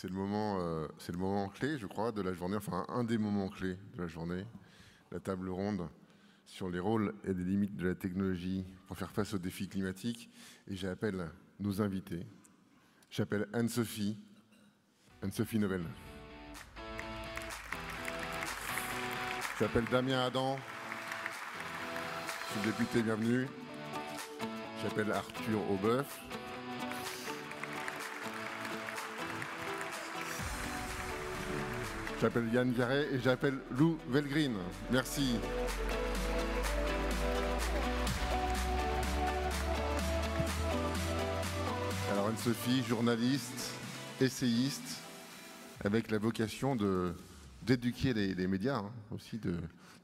c'est le moment clé, je crois, de la journée, enfin un des moments clés de la journée, la table ronde sur les rôles et les limites de la technologie pour faire face aux défis climatiques. Et j'appelle nos invités. J'appelle Anne-Sophie Novelle. J'appelle Damien Adam, je suis député, bienvenue. J'appelle Arthur Aubeuf. J'appelle Yann Viaret et j'appelle Lou Velgreen. Merci. Alors Anne-Sophie, journaliste, essayiste, avec la vocation d'éduquer les médias, hein, aussi de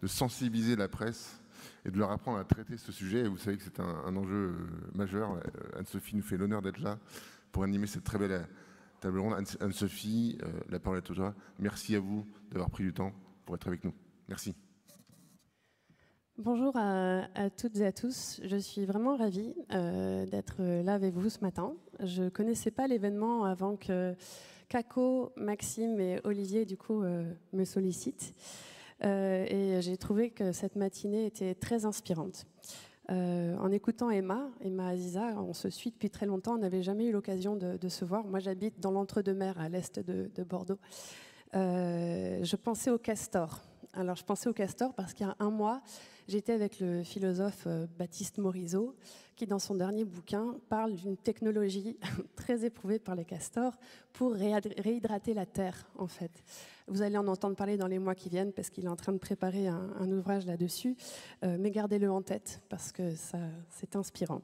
sensibiliser la presse et de leur apprendre à traiter ce sujet. Et vous savez que c'est un enjeu majeur. Anne-Sophie nous fait l'honneur d'être là pour animer cette très belle table ronde. Anne-Sophie, la parole est à toi. Merci à vous d'avoir pris du temps pour être avec nous. Merci. Bonjour à toutes et à tous. Je suis vraiment ravie d'être là avec vous ce matin. Je ne connaissais pas l'événement avant que Kako, Maxime et Olivier du coup me sollicitent. Et j'ai trouvé que cette matinée était très inspirante. En écoutant Emma Aziza, on se suit depuis très longtemps, on n'avait jamais eu l'occasion de se voir. Moi, j'habite dans l'entre-deux-mers, à l'est de Bordeaux. Je pensais au castor. Alors, je pensais au castor parce qu'il y a un mois, j'étais avec le philosophe Baptiste Morisot, qui, dans son dernier bouquin, parle d'une technologie très éprouvée par les castors pour réhydrater la terre, en fait. Vous allez en entendre parler dans les mois qui viennent parce qu'il est en train de préparer un ouvrage là-dessus, mais gardez-le en tête parce que c'est inspirant.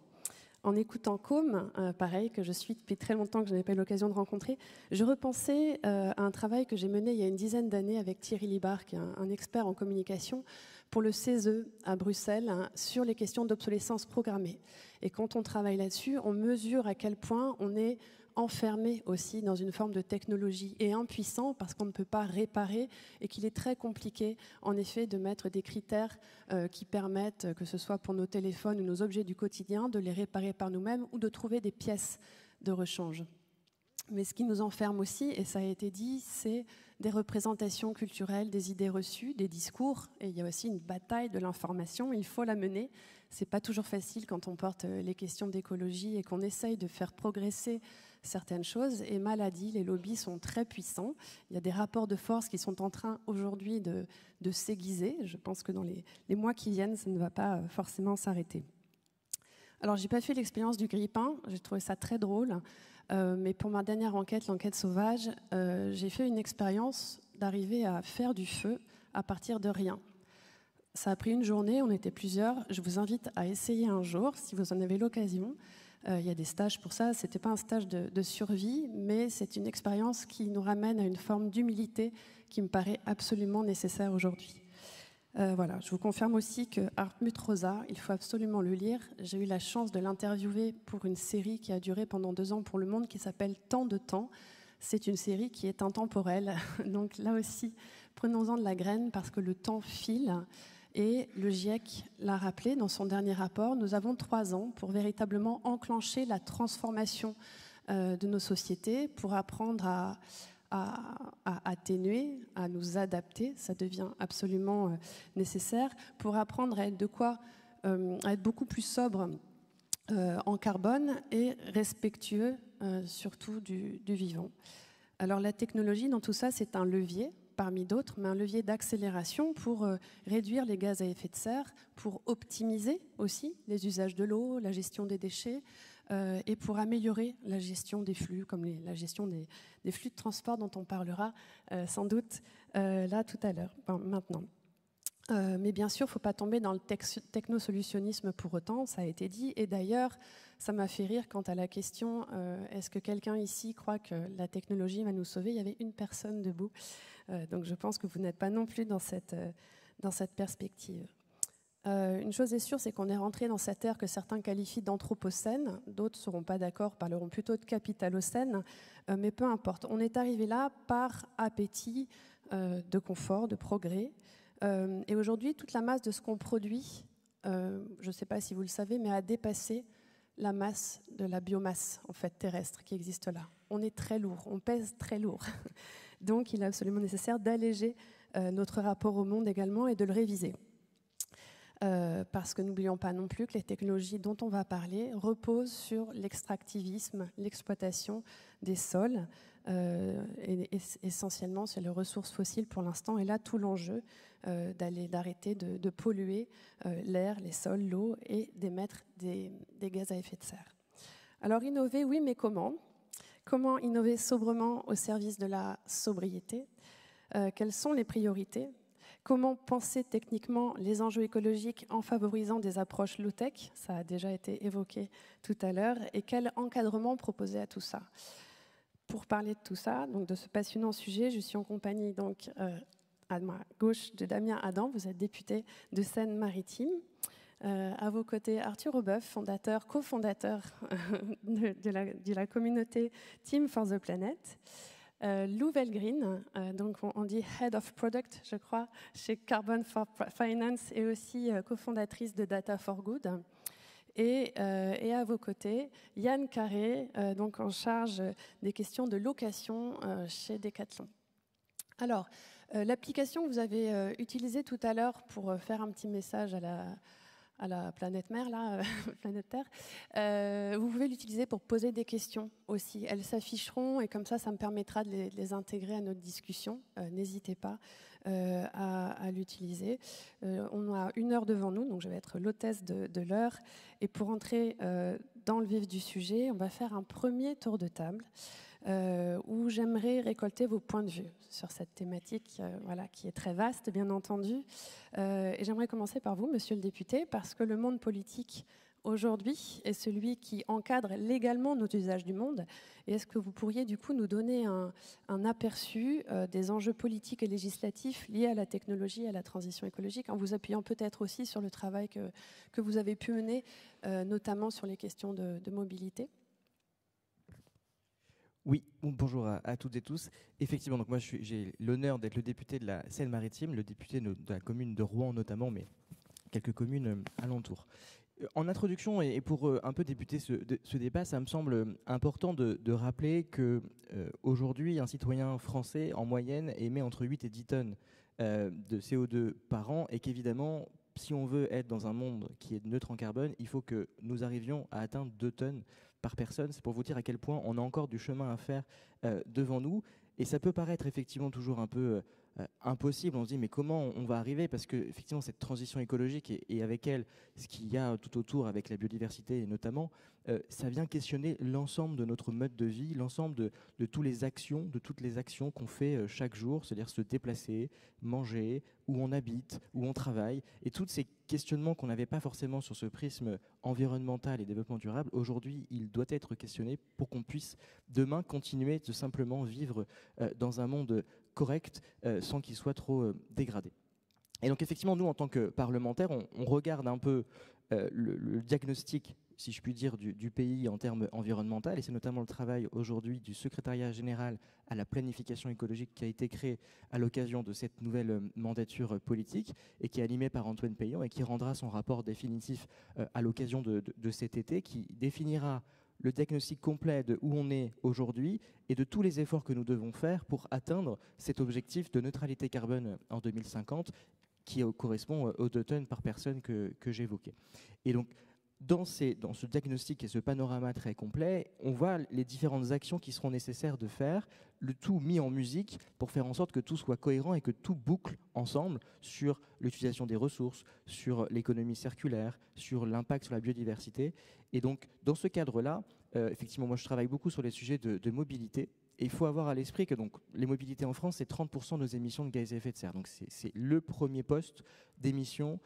En écoutant Com, pareil, que je suis depuis très longtemps, que je n'ai pas eu l'occasion de rencontrer, je repensais à un travail que j'ai mené il y a une dizaine d'années avec Thierry Libar, qui est un expert en communication, pour le CESE à Bruxelles, hein, sur les questions d'obsolescence programmée. Et quand on travaille là-dessus, on mesure à quel point on est enfermé aussi dans une forme de technologie et impuissant parce qu'on ne peut pas réparer et qu'il est très compliqué en effet de mettre des critères qui permettent, que ce soit pour nos téléphones ou nos objets du quotidien, de les réparer par nous-mêmes ou de trouver des pièces de rechange. Mais ce qui nous enferme aussi, et ça a été dit, c'est des représentations culturelles, des idées reçues, des discours. Et il y a aussi une bataille de l'information, il faut la mener. C'est pas toujours facile quand on porte les questions d'écologie et qu'on essaye de faire progresser certaines choses. Et mal a dit, les lobbies sont très puissants. Il y a des rapports de force qui sont en train aujourd'hui de s'aiguiser. Je pense que dans les mois qui viennent, ça ne va pas forcément s'arrêter. Alors, j'ai pas fait l'expérience du grille-pain, j'ai trouvé ça très drôle, mais pour ma dernière enquête, l'enquête sauvage, j'ai fait une expérience d'arriver à faire du feu à partir de rien. Ça a pris une journée, on était plusieurs. Je vous invite à essayer un jour, si vous en avez l'occasion. Il y a des stages pour ça, c'était pas un stage de survie, mais c'est une expérience qui nous ramène à une forme d'humilité qui me paraît absolument nécessaire aujourd'hui. Voilà, je vous confirme aussi que Hartmut Rosa, il faut absolument le lire. J'ai eu la chance de l'interviewer pour une série qui a duré pendant 2 ans pour Le Monde qui s'appelle Tant de temps. C'est une série qui est intemporelle. Donc là aussi, prenons-en de la graine parce que le temps file. Et le GIEC l'a rappelé dans son dernier rapport, nous avons 3 ans pour véritablement enclencher la transformation de nos sociétés, pour apprendre à atténuer, à nous adapter, ça devient absolument nécessaire, pour apprendre à être beaucoup plus sobre en carbone et respectueux surtout du vivant. Alors la technologie dans tout ça, c'est un levier parmi d'autres, mais un levier d'accélération pour réduire les gaz à effet de serre, pour optimiser aussi les usages de l'eau, la gestion des déchets, et pour améliorer la gestion des flux, comme la gestion des flux de transport dont on parlera sans doute là tout à l'heure, maintenant. Mais bien sûr, il ne faut pas tomber dans le technosolutionnisme pour autant, ça a été dit. Et d'ailleurs, ça m'a fait rire quant à la question est-ce que quelqu'un ici croit que la technologie va nous sauver? Il y avait une personne debout. Donc je pense que vous n'êtes pas non plus dans cette perspective. Une chose est sûre, c'est qu'on est rentré dans cette ère que certains qualifient d'anthropocène, d'autres ne seront pas d'accord, parleront plutôt de capitalocène, mais peu importe. On est arrivé là par appétit de confort, de progrès. Et aujourd'hui, toute la masse de ce qu'on produit, je ne sais pas si vous le savez, mais a dépassé la masse de la biomasse en fait, terrestre qui existe là. On est très lourd, on pèse très lourd. Donc il est absolument nécessaire d'alléger notre rapport au monde également et de le réviser. Parce que n'oublions pas non plus que les technologies dont on va parler reposent sur l'extractivisme, l'exploitation des sols, et essentiellement sur les ressources fossiles pour l'instant. Et là, tout l'enjeu d'arrêter de polluer l'air, les sols, l'eau et d'émettre des gaz à effet de serre. Alors innover, oui, mais comment ? Comment innover sobrement au service de la sobriété ? Quelles sont les priorités ? Comment penser techniquement les enjeux écologiques en favorisant des approches low-tech ? Ça a déjà été évoqué tout à l'heure. Et quel encadrement proposer à tout ça ? Pour parler de tout ça, donc de ce passionnant sujet, je suis en compagnie donc, à ma gauche de Damien Adam. Vous êtes député de Seine-Maritime. À vos côtés, Arthur Aubeuf, cofondateur de la communauté Team for the Planet. Lou Velgreen, donc on dit Head of Product, je crois, chez Carbon for Finance et aussi cofondatrice de Data for Good. Et à vos côtés, Yann Carré, donc en charge des questions de location chez Decathlon. Alors, l'application que vous avez utilisée tout à l'heure pour faire un petit message à la planète mère, là, planète Terre, vous pouvez l'utiliser pour poser des questions aussi. Elles s'afficheront et comme ça me permettra de les intégrer à notre discussion. N'hésitez pas à l'utiliser. On a 1 heure devant nous, donc je vais être l'hôtesse de l'heure. Et pour entrer dans le vif du sujet, on va faire un premier tour de table où j'aimerais récolter vos points de vue sur cette thématique voilà, qui est très vaste, bien entendu. Et j'aimerais commencer par vous, monsieur le député, parce que le monde politique aujourd'hui est celui qui encadre légalement nos usages du monde. Et est-ce que vous pourriez du coup nous donner un aperçu des enjeux politiques et législatifs liés à la technologie et à la transition écologique, en vous appuyant peut-être aussi sur le travail que vous avez pu mener, notamment sur les questions de mobilité ? Oui, bonjour à toutes et tous. Effectivement, donc moi j'ai l'honneur d'être le député de la Seine-Maritime, le député de la commune de Rouen notamment, mais quelques communes alentours. En introduction, et pour un peu débuter ce débat, ça me semble important de rappeler que aujourd'hui, un citoyen français, en moyenne, émet entre 8 et 10 tonnes de CO2 par an, et qu'évidemment, si on veut être dans un monde qui est neutre en carbone, il faut que nous arrivions à atteindre 2 tonnes par personne. C'est pour vous dire à quel point on a encore du chemin à faire devant nous. Et ça peut paraître effectivement toujours un peu impossible. On se dit mais comment on va arriver ? Parce que effectivement cette transition écologique et avec elle ce qu'il y a tout autour avec la biodiversité et notamment, ça vient questionner l'ensemble de notre mode de vie, l'ensemble de toutes les actions qu'on fait chaque jour, c'est-à-dire se déplacer, manger, où on habite, où on travaille, et tous ces questionnements qu'on n'avait pas forcément sur ce prisme environnemental et développement durable, aujourd'hui, il doit être questionné pour qu'on puisse demain continuer de simplement vivre dans un monde correct sans qu'il soit trop dégradé. Et donc effectivement, nous, en tant que parlementaires, on regarde un peu le diagnostic, si je puis dire, du pays en termes environnementaux, et c'est notamment le travail aujourd'hui du secrétariat général à la planification écologique qui a été créé à l'occasion de cette nouvelle mandature politique et qui est animé par Antoine Peillon et qui rendra son rapport définitif à l'occasion de cet été, qui définira le diagnostic complet de où on est aujourd'hui et de tous les efforts que nous devons faire pour atteindre cet objectif de neutralité carbone en 2050 qui correspond aux 2 tonnes par personne que j'évoquais. Et donc, dans ce diagnostic et ce panorama très complet, on voit les différentes actions qui seront nécessaires de faire, le tout mis en musique pour faire en sorte que tout soit cohérent et que tout boucle ensemble sur l'utilisation des ressources, sur l'économie circulaire, sur l'impact sur la biodiversité. Et donc, dans ce cadre-là, effectivement, moi je travaille beaucoup sur les sujets de mobilité. Et il faut avoir à l'esprit que donc, les mobilités en France, c'est 30% de nos émissions de gaz à effet de serre. Donc c'est le premier poste d'émissions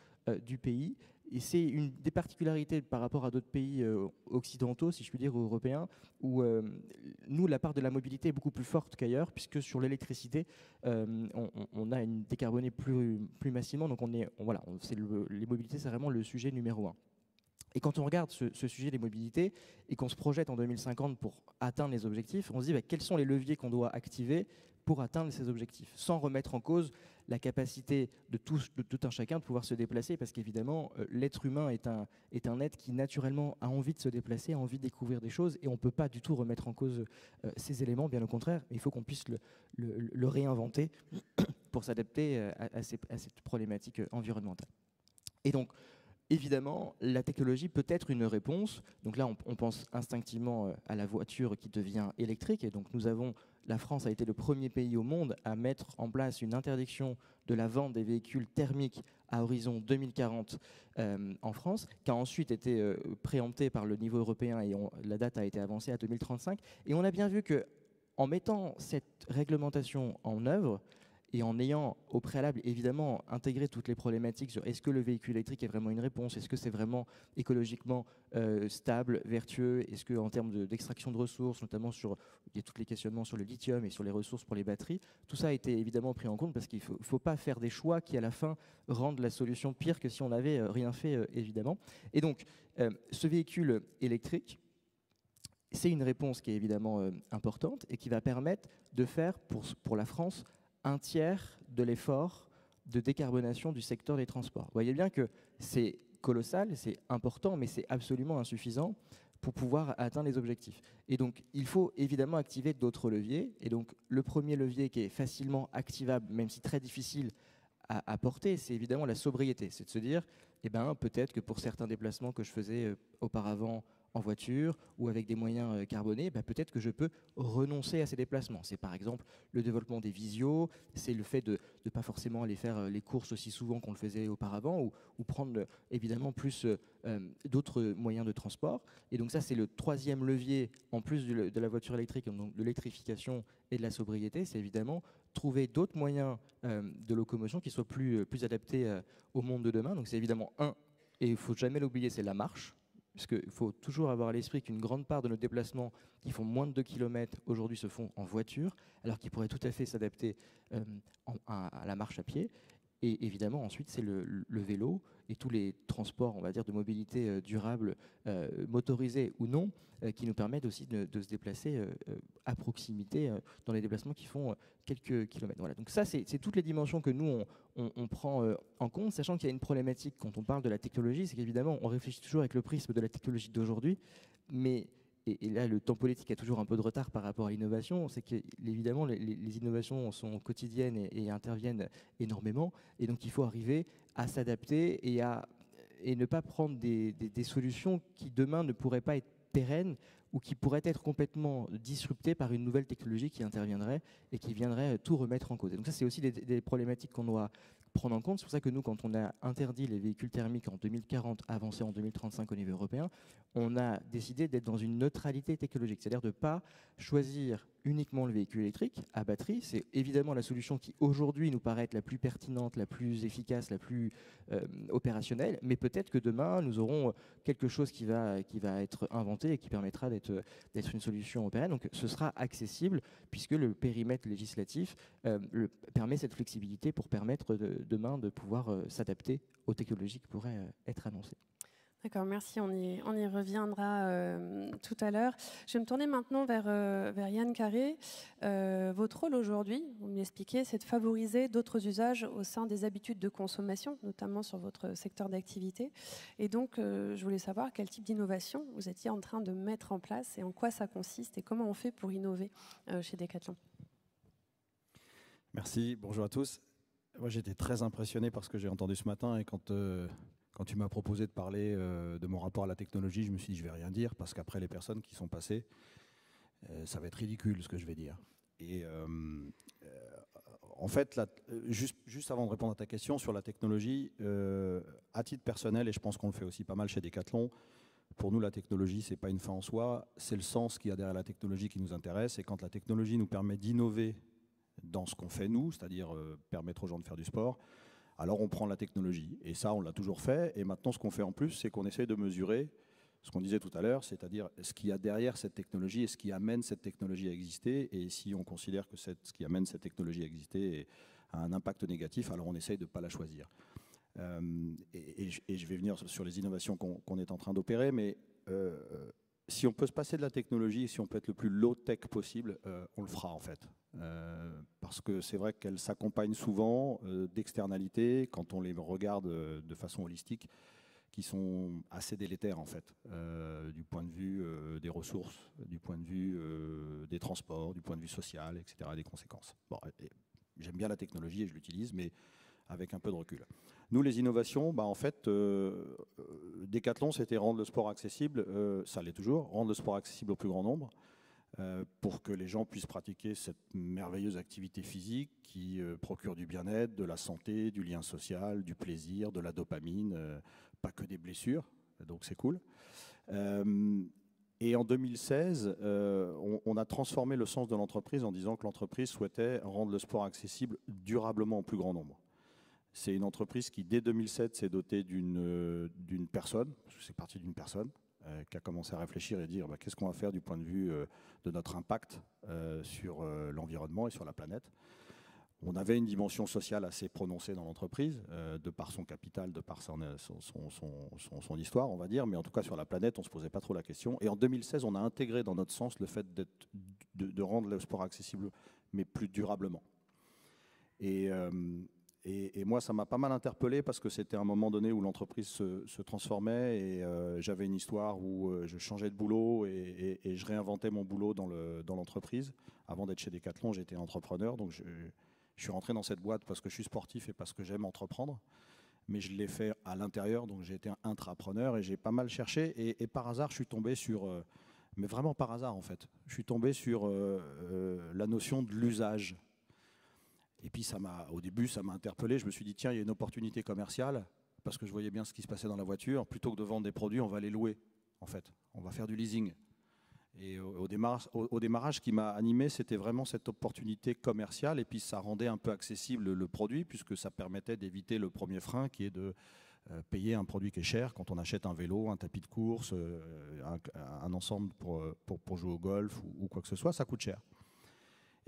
du pays. Et c'est une des particularités par rapport à d'autres pays occidentaux, si je puis dire, ou européens, où nous, la part de la mobilité est beaucoup plus forte qu'ailleurs, puisque sur l'électricité, on a une décarbonée plus massivement. Donc les mobilités, c'est vraiment le sujet numéro 1. Et quand on regarde ce sujet des mobilités et qu'on se projette en 2050 pour atteindre les objectifs, on se dit quels sont les leviers qu'on doit activer pour atteindre ces objectifs, sans remettre en cause la capacité de tout un chacun de pouvoir se déplacer, parce qu'évidemment, l'être humain est un être qui naturellement a envie de se déplacer, a envie de découvrir des choses, et on ne peut pas du tout remettre en cause ces éléments, bien au contraire, il faut qu'on puisse le réinventer pour s'adapter à cette problématique environnementale. Et donc, évidemment, la technologie peut être une réponse. Donc là, on pense instinctivement à la voiture qui devient électrique. Et donc, la France a été le premier pays au monde à mettre en place une interdiction de la vente des véhicules thermiques à horizon 2040 en France, qui a ensuite été préemptée par le niveau européen et la date a été avancée à 2035. Et on a bien vu qu'en mettant cette réglementation en œuvre, et en ayant au préalable évidemment intégré toutes les problématiques sur est-ce que le véhicule électrique est vraiment une réponse, est-ce que c'est vraiment écologiquement stable, vertueux, est-ce qu'en termes d'extraction de ressources, notamment il y a tous les questionnements sur le lithium et sur les ressources pour les batteries, tout ça a été évidemment pris en compte parce qu'il ne faut pas faire des choix qui à la fin rendent la solution pire que si on n'avait rien fait évidemment. Et donc ce véhicule électrique, c'est une réponse qui est évidemment importante et qui va permettre de faire pour la France un tiers de l'effort de décarbonation du secteur des transports. Vous voyez bien que c'est colossal, c'est important, mais c'est absolument insuffisant pour pouvoir atteindre les objectifs. Et donc, il faut évidemment activer d'autres leviers. Et donc, le premier levier qui est facilement activable, même si très difficile à porter, c'est évidemment la sobriété. C'est de se dire, peut-être que pour certains déplacements que je faisais auparavant en voiture ou avec des moyens carbonés, peut-être que je peux renoncer à ces déplacements. C'est par exemple le développement des visios, c'est le fait de ne pas forcément aller faire les courses aussi souvent qu'on le faisait auparavant ou prendre évidemment plus d'autres moyens de transport. Et donc ça, c'est le troisième levier, en plus de la voiture électrique, donc de l'électrification et de la sobriété, c'est évidemment trouver d'autres moyens de locomotion qui soient plus adaptés au monde de demain. Donc c'est évidemment et il ne faut jamais l'oublier, c'est la marche. Parce qu'il faut toujours avoir à l'esprit qu'une grande part de nos déplacements qui font moins de 2 km aujourd'hui se font en voiture, alors qu'ils pourraient tout à fait s'adapter à la marche à pied. Et évidemment, ensuite, c'est le vélo et tous les transports, on va dire, de mobilité durable, motorisés ou non, qui nous permettent aussi de se déplacer à proximité dans les déplacements qui font quelques kilomètres. Voilà. Donc ça, c'est toutes les dimensions que nous, on prend en compte, sachant qu'il y a une problématique quand on parle de la technologie, c'est qu'évidemment, on réfléchit toujours avec le prisme de la technologie d'aujourd'hui, mais et là, le temps politique a toujours un peu de retard par rapport à l'innovation, c'est qu'évidemment, les innovations sont quotidiennes et interviennent énormément, et donc il faut arriver à s'adapter et ne pas prendre des solutions qui demain ne pourraient pas être pérennes ou qui pourraient être complètement disruptées par une nouvelle technologie qui interviendrait et qui viendrait tout remettre en cause. Et donc ça, c'est aussi des problématiques qu'on doit prendre en compte. C'est pour ça que nous, quand on a interdit les véhicules thermiques en 2040, avancé en 2035 au niveau européen, on a décidé d'être dans une neutralité technologique, c'est-à-dire de ne pas choisir uniquement le véhicule électrique à batterie. C'est évidemment la solution qui aujourd'hui nous paraît être la plus pertinente, la plus efficace, la plus opérationnelle, mais peut-être que demain nous aurons quelque chose qui va être inventé et qui permettra d'être une solution pérenne. Donc ce sera accessible puisque le périmètre législatif permet cette flexibilité pour permettre demain de pouvoir s'adapter aux technologies qui pourraient être annoncées. D'accord, merci. On y reviendra tout à l'heure. Je vais me tourner maintenant vers Yann Carré. Votre rôle aujourd'hui, vous me l'expliquez, c'est de favoriser d'autres usages au sein des habitudes de consommation, notamment sur votre secteur d'activité. Et donc, je voulais savoir quel type d'innovation vous étiez en train de mettre en place et en quoi ça consiste et comment on fait pour innover chez Decathlon. Merci, bonjour à tous. Moi, j'étais très impressionné par ce que j'ai entendu ce matin et quand tu m'as proposé de parler de mon rapport à la technologie, je me suis dit je vais rien dire parce qu'après les personnes qui sont passées, ça va être ridicule ce que je vais dire. Et en fait, juste avant de répondre à ta question sur la technologie, à titre personnel, et je pense qu'on le fait aussi pas mal chez Decathlon, pour nous la technologie c'est pas une fin en soi, c'est le sens qu'il y a derrière la technologie qui nous intéresse. Et quand la technologie nous permet d'innover dans ce qu'on fait nous, c'est-à-dire permettre aux gens de faire du sport, alors on prend la technologie. Et ça, on l'a toujours fait. Et maintenant, ce qu'on fait en plus, c'est qu'on essaie de mesurer ce qu'on disait tout à l'heure, c'est-à-dire ce qu'il y a derrière cette technologie et ce qui amène cette technologie à exister. Et si on considère que ce qui amène cette technologie à exister a un impact négatif, alors on essaye de ne pas la choisir. Et je vais venir sur les innovations qu'on est en train d'opérer, mais si on peut se passer de la technologie, si on peut être le plus low-tech possible, on le fera en fait. parce que c'est vrai qu'elles s'accompagnent souvent d'externalités, quand on les regarde de façon holistique, qui sont assez délétères en fait, du point de vue des ressources, du point de vue des transports, du point de vue social, etc., des conséquences. Bon, j'aime bien la technologie et je l'utilise, mais avec un peu de recul. Nous, les innovations, bah, en fait, Decathlon, c'était rendre le sport accessible, ça l'est toujours, rendre le sport accessible au plus grand nombre, pour que les gens puissent pratiquer cette merveilleuse activité physique qui procure du bien-être, de la santé, du lien social, du plaisir, de la dopamine, pas que des blessures, donc c'est cool. Et en 2016, on a transformé le sens de l'entreprise en disant que l'entreprise souhaitait rendre le sport accessible durablement au plus grand nombre. C'est une entreprise qui, dès 2007, s'est dotée d'une personne, parce que c'est parti d'une personne, qui a commencé à réfléchir et dire qu'est-ce qu'on va faire du point de vue de notre impact sur l'environnement et sur la planète. On avait une dimension sociale assez prononcée dans l'entreprise, de par son capital, de par son histoire, on va dire, mais en tout cas sur la planète, on ne se posait pas trop la question. Et en 2016, on a intégré dans notre sens le fait de rendre le sport accessible, mais plus durablement. Et moi, ça m'a pas mal interpellé parce que c'était un moment donné où l'entreprise se transformait et j'avais une histoire où je changeais de boulot et je réinventais mon boulot dans l'entreprise. Avant d'être chez Decathlon, j'étais entrepreneur, donc je suis rentré dans cette boîte parce que je suis sportif et parce que j'aime entreprendre. Mais je l'ai fait à l'intérieur, donc j'ai été un intrapreneur et j'ai pas mal cherché. Et par hasard, je suis tombé sur, mais vraiment par hasard en fait, je suis tombé sur la notion de l'usage. Et puis au début, ça m'a interpellé. Je me suis dit, tiens, il y a une opportunité commerciale, parce que je voyais bien ce qui se passait dans la voiture. Plutôt que de vendre des produits, on va les louer, en fait. On va faire du leasing. Et au démarrage, ce qui m'a animé, c'était vraiment cette opportunité commerciale. Et puis, ça rendait un peu accessible le produit, puisque ça permettait d'éviter le premier frein, qui est de payer un produit qui est cher quand on achète un vélo, un tapis de course, un ensemble pour jouer au golf ou quoi que ce soit, ça coûte cher.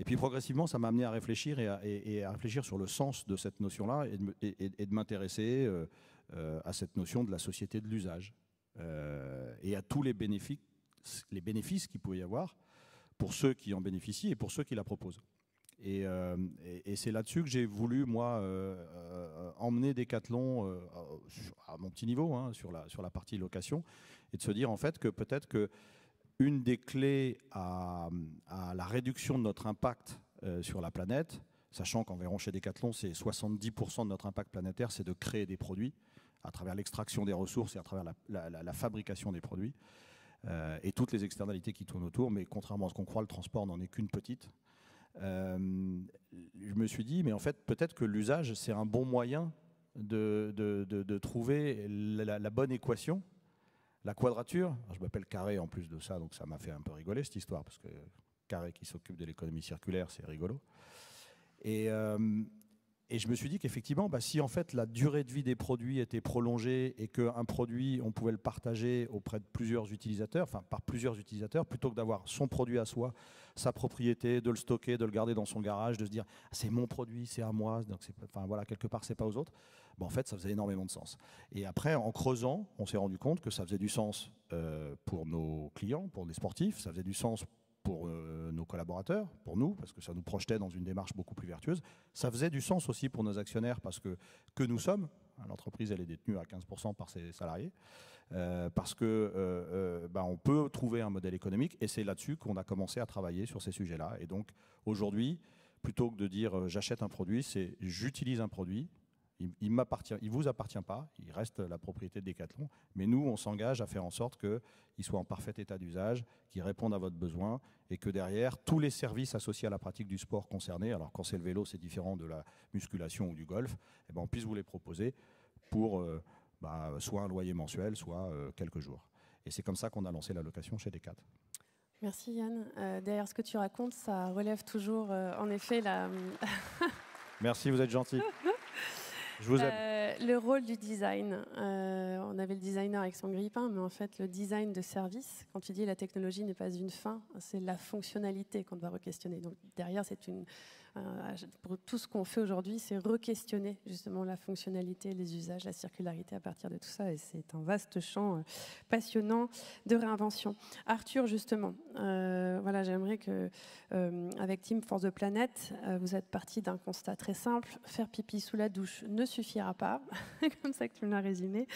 Et puis progressivement, ça m'a amené à réfléchir et à réfléchir sur le sens de cette notion-là et de m'intéresser à cette notion de la société de l'usage et à tous les bénéfices qu'il pouvait y avoir pour ceux qui en bénéficient et pour ceux qui la proposent. Et c'est là-dessus que j'ai voulu, moi, emmener Decathlon à mon petit niveau, hein, sur la partie location, et de se dire en fait que peut-être que une des clés à la réduction de notre impact sur la planète, sachant qu'environ chez Decathlon, c'est 70% de notre impact planétaire, c'est de créer des produits à travers l'extraction des ressources et à travers la fabrication des produits et toutes les externalités qui tournent autour. Mais contrairement à ce qu'on croit, le transport n'en est qu'une petite. Je me suis dit, mais en fait, peut-être que l'usage, c'est un bon moyen de trouver la bonne équation. La quadrature, je m'appelle Carré en plus de ça, donc ça m'a fait un peu rigoler cette histoire, parce que Carré qui s'occupe de l'économie circulaire, c'est rigolo. Et je me suis dit qu'effectivement, si en fait la durée de vie des produits était prolongée et qu'un produit, on pouvait le partager auprès de plusieurs utilisateurs, enfin par plusieurs utilisateurs, plutôt que d'avoir son produit à soi, sa propriété, de le stocker, de le garder dans son garage, de se dire c'est mon produit, c'est à moi, donc enfin voilà, quelque part c'est pas aux autres. En fait, ça faisait énormément de sens. Et après, en creusant, on s'est rendu compte que ça faisait du sens pour nos clients, pour les sportifs, ça faisait du sens pour nos collaborateurs, pour nous, parce que ça nous projetait dans une démarche beaucoup plus vertueuse. Ça faisait du sens aussi pour nos actionnaires, parce que nous sommes, l'entreprise elle est détenue à 15% par ses salariés, parce que on peut trouver un modèle économique, et c'est là-dessus qu'on a commencé à travailler sur ces sujets-là. Et donc aujourd'hui, plutôt que de dire j'achète un produit, c'est j'utilise un produit. Il m'appartient, il vous appartient pas, il reste la propriété de Decathlon, mais nous, on s'engage à faire en sorte qu'il soit en parfait état d'usage, qu'il réponde à votre besoin, et que derrière, tous les services associés à la pratique du sport concerné, alors quand c'est le vélo, c'est différent de la musculation ou du golf, on puisse vous les proposer pour soit un loyer mensuel, soit quelques jours. Et c'est comme ça qu'on a lancé la location chez Decathlon. Merci Yann. Derrière ce que tu racontes, ça relève toujours, en effet, la... Merci, vous êtes gentil. Je vous aime. Le rôle du design. On avait le designer avec son grille-pain, mais en fait, le design de service, quand tu dis la technologie n'est pas une fin, c'est la fonctionnalité qu'on doit re-questionner. Donc derrière, c'est Pour tout ce qu'on fait aujourd'hui, c'est re-questionner justement la fonctionnalité, les usages, la circularité à partir de tout ça. Et c'est un vaste champ passionnant de réinvention. Arthur, justement, voilà, j'aimerais que, avec Team for the Planet, vous êtes parti d'un constat très simple. Faire pipi sous la douche ne suffira pas, comme ça que tu me l'as résumé.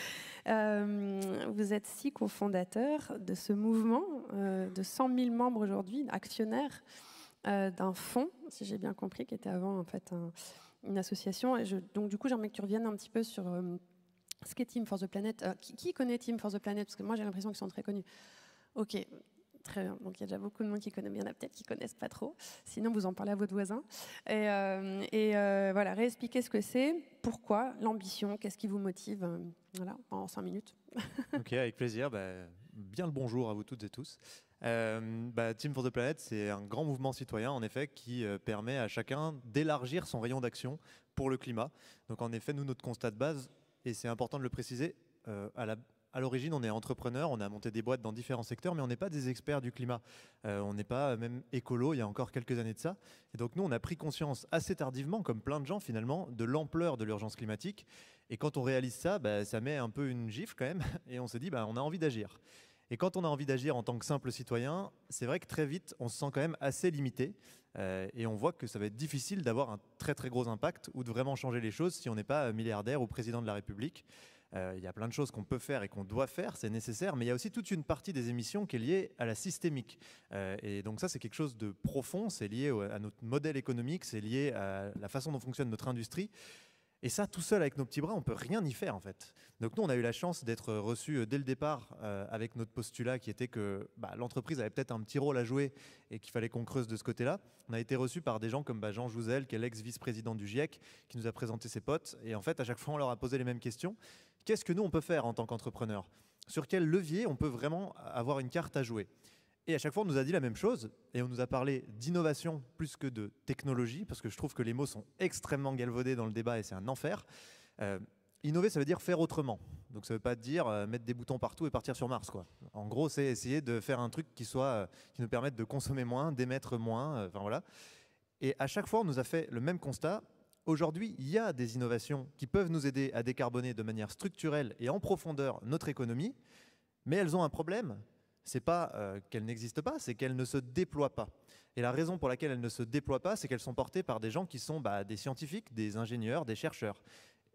Vous êtes 6 cofondateurs de ce mouvement de 100 000 membres aujourd'hui, actionnaires d'un fonds, si j'ai bien compris, qui était avant en fait une association. Et donc du coup, j'aimerais que tu reviennes un petit peu sur ce qu'est Team for the Planet. Qui connaît Team for the Planet? Parce que moi, j'ai l'impression qu'ils sont très connus. Ok, très bien. Donc il y a déjà beaucoup de monde qui connaît bien, il y en a peut-être qui ne connaissent pas trop. Sinon, vous en parlez à votre voisin. Et voilà, réexpliquer ce que c'est, pourquoi, l'ambition, qu'est-ce qui vous motive, voilà, en 5 minutes. Ok, avec plaisir. Bien le bonjour à vous toutes et tous. Team for the Planet, c'est un grand mouvement citoyen, en effet, qui permet à chacun d'élargir son rayon d'action pour le climat. Donc, en effet, nous, notre constat de base, et c'est important de le préciser, à l'origine, on est entrepreneur, on a monté des boîtes dans différents secteurs, mais on n'est pas des experts du climat. On n'est pas même écolo il y a encore quelques années de ça. Et donc, nous, on a pris conscience assez tardivement, comme plein de gens finalement, de l'ampleur de l'urgence climatique. Et quand on réalise ça, ça met un peu une gifle quand même. Et on se dit, on a envie d'agir. Et quand on a envie d'agir en tant que simple citoyen, c'est vrai que très vite, on se sent quand même assez limité. Et on voit que ça va être difficile d'avoir un très très gros impact ou de vraiment changer les choses si on n'est pas milliardaire ou président de la République. Il y a plein de choses qu'on peut faire et qu'on doit faire, c'est nécessaire, mais il y a aussi toute une partie des émissions qui est liée à la systémique. Et donc ça, c'est quelque chose de profond, c'est lié à notre modèle économique, c'est lié à la façon dont fonctionne notre industrie. Et ça, tout seul avec nos petits bras, on ne peut rien y faire en fait. Donc nous, on a eu la chance d'être reçus dès le départ avec notre postulat qui était que l'entreprise avait peut-être un petit rôle à jouer et qu'il fallait qu'on creuse de ce côté-là. On a été reçus par des gens comme Jean Jouzel, qui est l'ex-vice-président du GIEC, qui nous a présenté ses potes. Et en fait, à chaque fois, on leur a posé les mêmes questions. Qu'est-ce que nous, on peut faire en tant qu'entrepreneur? Sur quel levier on peut vraiment avoir une carte à jouer? Et à chaque fois, on nous a dit la même chose, et on nous a parlé d'innovation plus que de technologie, parce que je trouve que les mots sont extrêmement galvaudés dans le débat, et c'est un enfer. Innover, ça veut dire faire autrement. Donc ça ne veut pas dire mettre des boutons partout et partir sur Mars, quoi. En gros, c'est essayer de faire un truc qui nous permette de consommer moins, d'émettre moins, voilà. Et à chaque fois, on nous a fait le même constat. Aujourd'hui, il y a des innovations qui peuvent nous aider à décarboner de manière structurelle et en profondeur notre économie, mais elles ont un problème. C'est pas qu'elles n'existent pas, c'est qu'elles ne se déploient pas. Et la raison pour laquelle elles ne se déploient pas, c'est qu'elles sont portées par des gens qui sont des scientifiques, des ingénieurs, des chercheurs.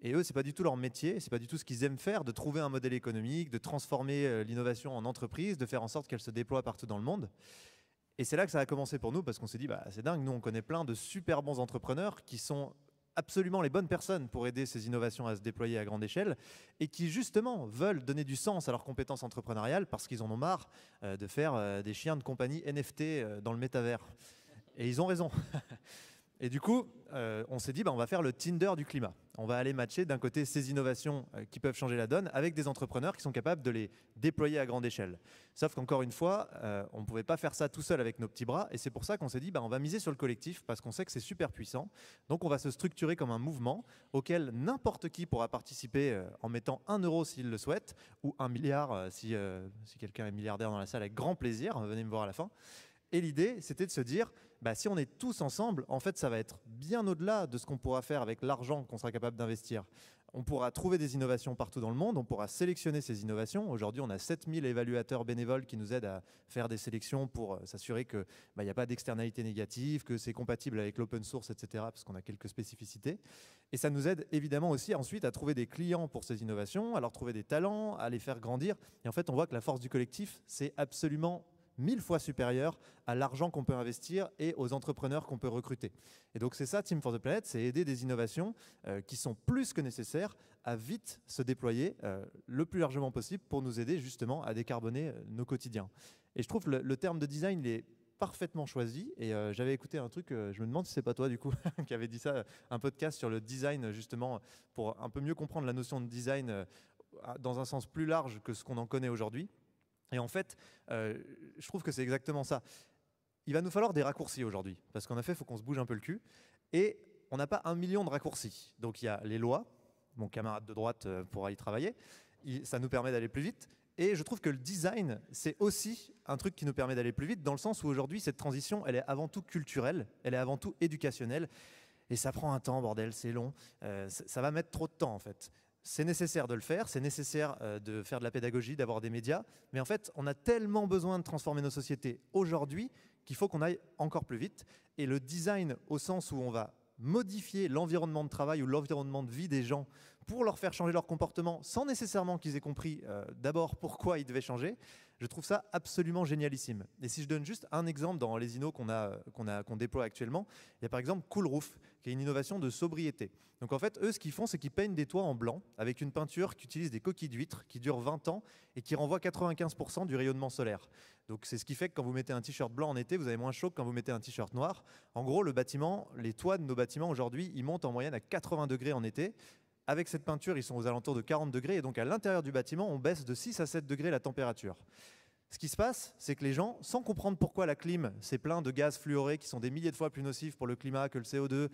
Et eux, c'est pas du tout leur métier, c'est pas du tout ce qu'ils aiment faire, de trouver un modèle économique, de transformer l'innovation en entreprise, de faire en sorte qu'elle se déploie partout dans le monde. Et c'est là que ça a commencé pour nous, parce qu'on s'est dit, c'est dingue, nous on connaît plein de super bons entrepreneurs qui sont absolument les bonnes personnes pour aider ces innovations à se déployer à grande échelle et qui justement veulent donner du sens à leurs compétences entrepreneuriales parce qu'ils en ont marre de faire des chiens de compagnie NFT dans le métavers. Et ils ont raison. Et du coup, on s'est dit, on va faire le Tinder du climat. On va aller matcher d'un côté ces innovations qui peuvent changer la donne avec des entrepreneurs qui sont capables de les déployer à grande échelle. Sauf qu'encore une fois, on ne pouvait pas faire ça tout seul avec nos petits bras. Et c'est pour ça qu'on s'est dit, on va miser sur le collectif parce qu'on sait que c'est super puissant. Donc on va se structurer comme un mouvement auquel n'importe qui pourra participer en mettant 1 euro s'il le souhaite, ou 1 milliard si quelqu'un est milliardaire dans la salle, avec grand plaisir. Venez me voir à la fin. Et l'idée, c'était de se dire, si on est tous ensemble, en fait, ça va être bien au-delà de ce qu'on pourra faire avec l'argent qu'on sera capable d'investir. On pourra trouver des innovations partout dans le monde, on pourra sélectionner ces innovations. Aujourd'hui, on a 7000 évaluateurs bénévoles qui nous aident à faire des sélections pour s'assurer qu'il n'y a pas d'externalités négatives, que c'est compatible avec l'open source, etc., parce qu'on a quelques spécificités. Et ça nous aide évidemment aussi ensuite à trouver des clients pour ces innovations, à leur trouver des talents, à les faire grandir. Et en fait, on voit que la force du collectif, c'est absolument 1000 fois supérieur à l'argent qu'on peut investir et aux entrepreneurs qu'on peut recruter. Et donc c'est ça, Team for the Planet, c'est aider des innovations qui sont plus que nécessaires à vite se déployer le plus largement possible pour nous aider justement à décarboner nos quotidiens. Et je trouve que le terme de design, il est parfaitement choisi. Et j'avais écouté un truc, je me demande si c'est pas toi du coup, qui avait dit ça, un podcast sur le design justement, pour un peu mieux comprendre la notion de design dans un sens plus large que ce qu'on en connaît aujourd'hui. Et en fait, je trouve que c'est exactement ça. Il va nous falloir des raccourcis aujourd'hui, parce qu'en effet, il faut qu'on se bouge un peu le cul. Et on n'a pas 1 million de raccourcis. Donc il y a les lois, mon camarade de droite pourra y travailler, ça nous permet d'aller plus vite. Et je trouve que le design, c'est aussi un truc qui nous permet d'aller plus vite, dans le sens où aujourd'hui, cette transition, elle est avant tout culturelle, elle est avant tout éducationnelle. Et ça prend un temps, bordel, c'est long. Ça va mettre trop de temps, en fait. C'est nécessaire de le faire, c'est nécessaire de faire de la pédagogie, d'avoir des médias. Mais en fait, on a tellement besoin de transformer nos sociétés aujourd'hui qu'il faut qu'on aille encore plus vite. Et le design, au sens où on va modifier l'environnement de travail ou l'environnement de vie des gens pour leur faire changer leur comportement sans nécessairement qu'ils aient compris d'abord pourquoi ils devaient changer, je trouve ça absolument génialissime. Et si je donne juste un exemple dans les innos qu'on déploie actuellement, il y a par exemple Cool Roof, qui est une innovation de sobriété. Donc en fait, eux, ce qu'ils font, c'est qu'ils peignent des toits en blanc avec une peinture qui utilise des coquilles d'huîtres, qui dure 20 ans et qui renvoie 95% du rayonnement solaire. Donc c'est ce qui fait que quand vous mettez un t-shirt blanc en été, vous avez moins chaud que quand vous mettez un t-shirt noir. En gros, les toits de nos bâtiments aujourd'hui, ils montent en moyenne à 80 degrés en été. Avec cette peinture, ils sont aux alentours de 40 degrés et donc à l'intérieur du bâtiment, on baisse de 6 à 7 degrés la température. Ce qui se passe, c'est que les gens, sans comprendre pourquoi la clim, c'est plein de gaz fluorés qui sont des milliers de fois plus nocifs pour le climat que le CO2,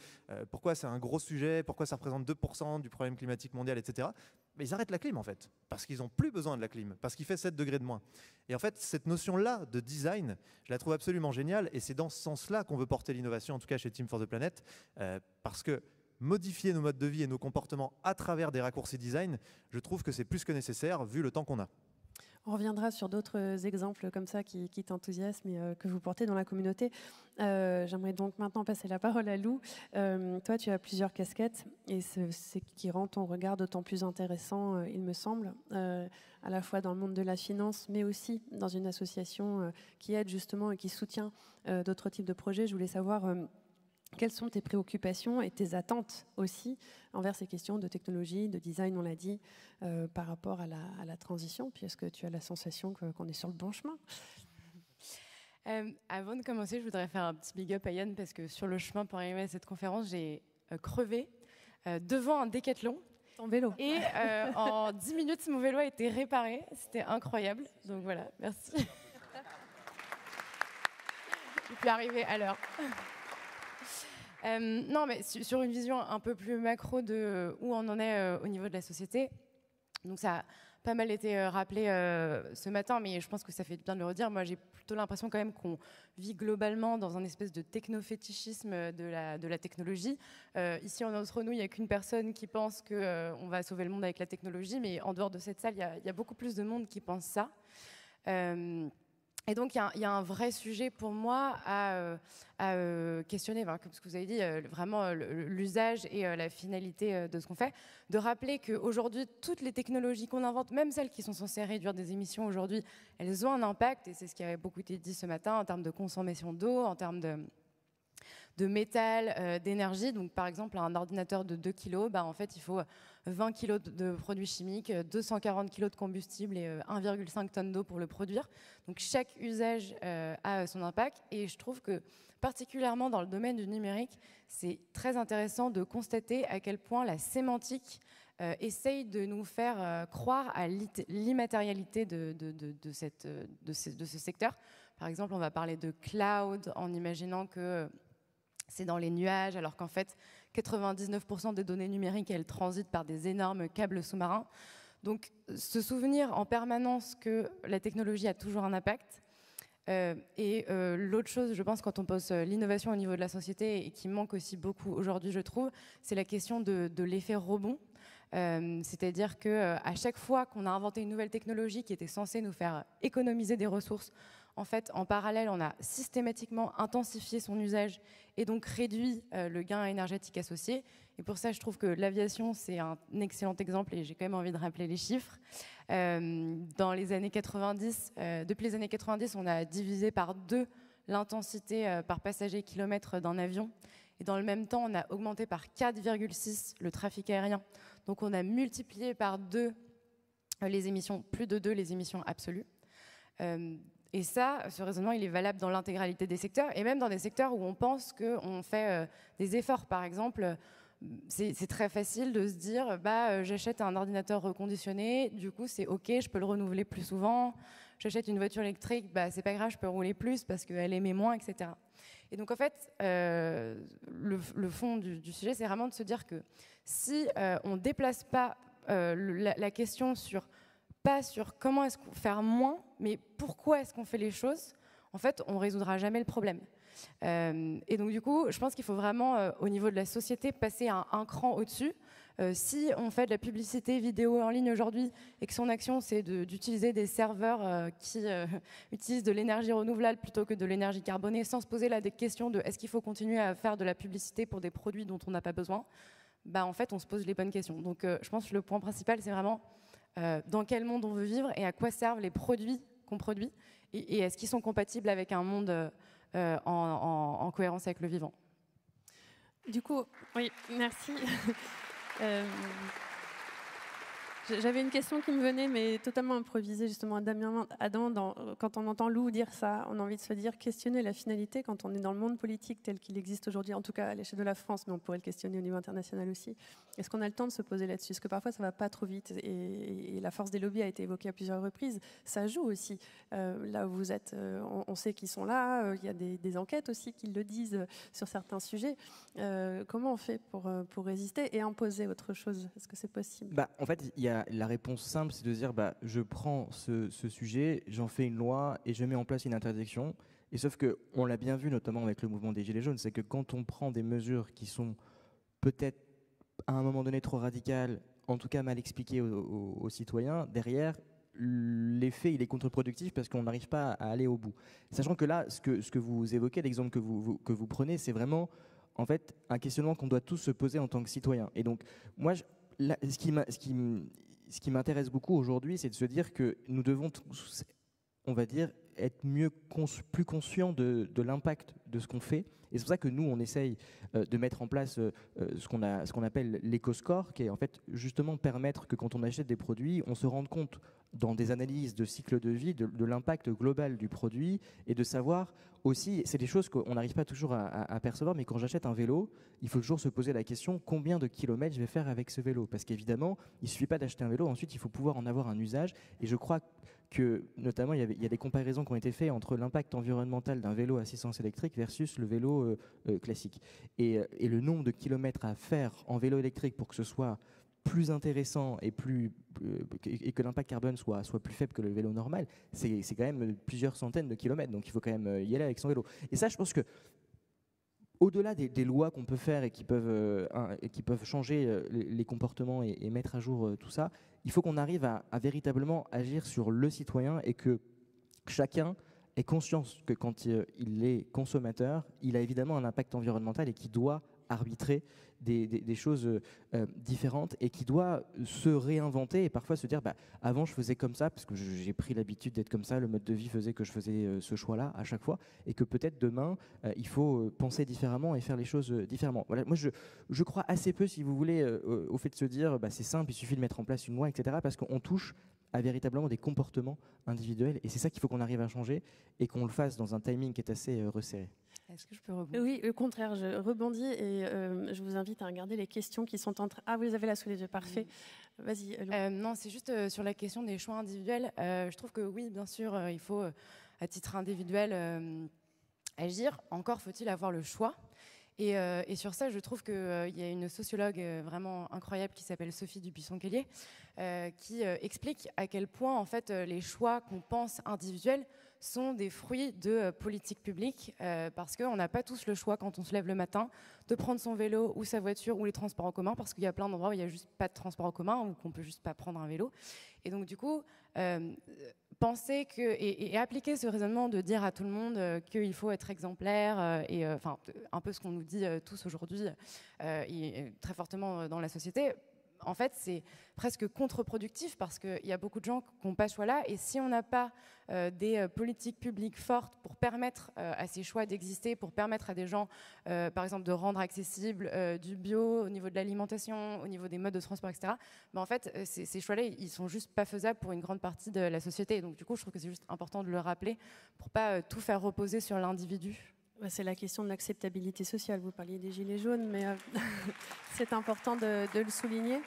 pourquoi c'est un gros sujet, pourquoi ça représente 2% du problème climatique mondial, etc. Mais ils arrêtent la clim en fait, parce qu'ils n'ont plus besoin de la clim, parce qu'il fait 7 degrés de moins. Et en fait, cette notion-là de design, je la trouve absolument géniale et c'est dans ce sens-là qu'on veut porter l'innovation, en tout cas chez Team for the Planet, parce que modifier nos modes de vie et nos comportements à travers des raccourcis design, je trouve que c'est plus que nécessaire vu le temps qu'on a. On reviendra sur d'autres exemples comme ça qui t'enthousiasment et que vous portez dans la communauté. J'aimerais donc maintenant passer la parole à Lou. Toi, tu as plusieurs casquettes et c'est ce qui rend ton regard d'autant plus intéressant, il me semble, à la fois dans le monde de la finance, mais aussi dans une association qui aide justement et qui soutient d'autres types de projets. Je voulais savoir quelles sont tes préoccupations et tes attentes aussi envers ces questions de technologie, de design, on l'a dit, par rapport à la transition, puis est-ce que tu as la sensation qu'on est sur le bon chemin ? Avant de commencer, je voudrais faire un petit big up à Yann parce que sur le chemin pour arriver à cette conférence, j'ai crevé devant un décathlon. Ton vélo. Et en 10 minutes, mon vélo a été réparé. C'était incroyable. Donc voilà, merci. J'ai pu arriver à l'heure. Non, mais sur une vision un peu plus macro de où on en est au niveau de la société. Donc ça a pas mal été rappelé ce matin, mais je pense que ça fait bien de le redire. Moi, j'ai plutôt l'impression quand même qu'on vit globalement dans un espèce de techno-fétichisme de la technologie. Ici, entre nous, il n'y a qu'une personne qui pense qu'on va sauver le monde avec la technologie, mais en dehors de cette salle, il y a beaucoup plus de monde qui pense ça. Et donc, il y a un vrai sujet pour moi à questionner, comme ce que vous avez dit, vraiment l'usage et la finalité de ce qu'on fait. De rappeler qu'aujourd'hui, toutes les technologies qu'on invente, même celles qui sont censées réduire des émissions aujourd'hui, elles ont un impact, et c'est ce qui a beaucoup été dit ce matin, en termes de consommation d'eau, en termes de métal, d'énergie. Donc, par exemple, un ordinateur de 2 kg, en fait, il faut 20 kg de produits chimiques, 240 kg de combustible et 1,5 tonnes d'eau pour le produire. Donc, chaque usage a son impact. Et je trouve que, particulièrement dans le domaine du numérique, c'est très intéressant de constater à quel point la sémantique essaye de nous faire croire à l'immatérialité de ce secteur. Par exemple, on va parler de cloud en imaginant que c'est dans les nuages, alors qu'en fait, 99% des données numériques, elles transitent par des énormes câbles sous-marins. Donc, se souvenir en permanence que la technologie a toujours un impact. L'autre chose, je pense, quand on pose l'innovation au niveau de la société et qui manque aussi beaucoup aujourd'hui, je trouve, c'est la question de l'effet rebond. C'est-à-dire qu'à chaque fois qu'on a inventé une nouvelle technologie qui était censée nous faire économiser des ressources, en fait, en parallèle, on a systématiquement intensifié son usage et donc réduit le gain énergétique associé. Et pour ça, je trouve que l'aviation, c'est un excellent exemple et j'ai quand même envie de rappeler les chiffres. Dans les années 90, depuis les années 90, on a divisé par 2 l'intensité par passager kilomètre d'un avion. Et dans le même temps, on a augmenté par 4,6 le trafic aérien. Donc on a multiplié par 2 les émissions, plus de 2 les émissions absolues. Et ça, ce raisonnement, il est valable dans l'intégralité des secteurs, et même dans des secteurs où on pense qu'on fait des efforts. Par exemple, c'est très facile de se dire j'achète un ordinateur reconditionné, du coup c'est OK, je peux le renouveler plus souvent. J'achète une voiture électrique, c'est pas grave, je peux rouler plus parce qu'elle émet moins, etc. Et donc en fait, le fond du sujet, c'est vraiment de se dire que si on ne déplace pas la question sur pas sur comment est-ce qu'on faire moins, mais pourquoi est-ce qu'on fait les choses, en fait, on ne résoudra jamais le problème. Et donc, du coup, je pense qu'il faut vraiment, au niveau de la société, passer un cran au-dessus. Si on fait de la publicité vidéo en ligne aujourd'hui et que son action, c'est d'utiliser des serveurs qui utilisent de l'énergie renouvelable plutôt que de l'énergie carbonée, sans se poser là des questions de est-ce qu'il faut continuer à faire de la publicité pour des produits dont on n'a pas besoin, bah, en fait, on se pose les bonnes questions. Donc, je pense que le point principal, c'est vraiment dans quel monde on veut vivre et à quoi servent les produits qu'on produit et est-ce qu'ils sont compatibles avec un monde en cohérence avec le vivant. Du coup, oui, merci. J'avais une question qui me venait, mais totalement improvisée, justement, à Damien Adam. Quand on entend Lou dire ça, on a envie de se dire questionner la finalité quand on est dans le monde politique tel qu'il existe aujourd'hui, en tout cas à l'échelle de la France, mais on pourrait le questionner au niveau international aussi. Est-ce qu'on a le temps de se poser là-dessus? Est-ce que parfois ça ne va pas trop vite et la force des lobbies a été évoquée à plusieurs reprises. Ça joue aussi. Là où vous êtes, on sait qu'ils sont là. Il y a des enquêtes aussi qui le disent sur certains sujets. Comment on fait pour résister et imposer autre chose? Est-ce que c'est possible? En fait, il y a la réponse simple, c'est de dire je prends ce sujet, j'en fais une loi et je mets en place une interdiction. Et sauf qu'on l'a bien vu, notamment avec le mouvement des Gilets jaunes, c'est que quand on prend des mesures qui sont peut-être à un moment donné trop radicales, en tout cas mal expliquées aux citoyens, derrière, l'effet il est contre-productif parce qu'on n'arrive pas à aller au bout. Sachant que là, ce que vous évoquez, l'exemple que vous prenez, c'est vraiment en fait un questionnement qu'on doit tous se poser en tant que citoyen. Et donc, moi, là, ce qui m'intéresse beaucoup aujourd'hui, c'est de se dire que nous devons tous, on va dire, être plus conscients de l'impact de ce qu'on fait. Et c'est pour ça que nous, on essaye de mettre en place ce qu'on appelle l'éco-score, qui est en fait justement permettre que quand on achète des produits, on se rende compte dans des analyses de cycle de vie de l'impact global du produit et de savoir aussi, c'est des choses qu'on n'arrive pas toujours à percevoir, mais quand j'achète un vélo, il faut toujours se poser la question combien de kilomètres je vais faire avec ce vélo, parce qu'évidemment, il ne suffit pas d'acheter un vélo, ensuite il faut pouvoir en avoir un usage. Et je crois que notamment il y a des comparaisons qui ont été faites entre l'impact environnemental d'un vélo à assistance électrique versus le vélo classique. Et le nombre de kilomètres à faire en vélo électrique pour que ce soit plus intéressant et que l'impact carbone soit plus faible que le vélo normal, c'est quand même plusieurs centaines de kilomètres. Donc il faut quand même y aller avec son vélo. Et ça, je pense que au-delà des lois qu'on peut faire et qui peuvent changer les comportements et mettre à jour tout ça, il faut qu'on arrive à véritablement agir sur le citoyen et que chacun ait conscience que quand il est consommateur, il a évidemment un impact environnemental et qu'il doit arbitrer des choses différentes et qui doit se réinventer et parfois se dire avant je faisais comme ça parce que j'ai pris l'habitude d'être comme ça, le mode de vie faisait que je faisais ce choix-là à chaque fois et que peut-être demain il faut penser différemment et faire les choses différemment. Voilà, moi je crois assez peu, si vous voulez, au fait de se dire c'est simple, il suffit de mettre en place une loi, etc. parce qu'on touche à véritablement des comportements individuels et c'est ça qu'il faut qu'on arrive à changer et qu'on le fasse dans un timing qui est assez resserré. Est-ce que je peux rebondir? Oui, au contraire, je rebondis et je vous invite à regarder les questions qui sont en train... Ah, vous les avez là sous les yeux, parfait. Vas-y. Non, c'est juste sur la question des choix individuels. Je trouve que oui, bien sûr, il faut, à titre individuel, agir. Encore faut-il avoir le choix. Et sur ça, je trouve qu'il y a une sociologue vraiment incroyable qui s'appelle Sophie Dubuisson-Kellier qui explique à quel point en fait, les choix qu'on pense individuels sont des fruits de politiques publiques parce qu'on n'a pas tous le choix quand on se lève le matin de prendre son vélo ou sa voiture ou les transports en commun parce qu'il y a plein d'endroits où il n'y a juste pas de transport en commun ou qu'on ne peut juste pas prendre un vélo. Et donc du coup, penser et appliquer ce raisonnement de dire à tout le monde qu'il faut être exemplaire et enfin un peu ce qu'on nous dit tous aujourd'hui très fortement dans la société. En fait, c'est presque contre-productif parce qu'il y a beaucoup de gens qui n'ont pas ce choix-là. Et si on n'a pas des politiques publiques fortes pour permettre à ces choix d'exister, pour permettre à des gens, par exemple, de rendre accessible du bio au niveau de l'alimentation, au niveau des modes de transport, etc., en fait, ces choix-là, ils ne sont juste pas faisables pour une grande partie de la société. Et donc, du coup, je trouve que c'est juste important de le rappeler pour ne pas tout faire reposer sur l'individu. C'est la question de l'acceptabilité sociale. Vous parliez des gilets jaunes, mais c'est important de le souligner.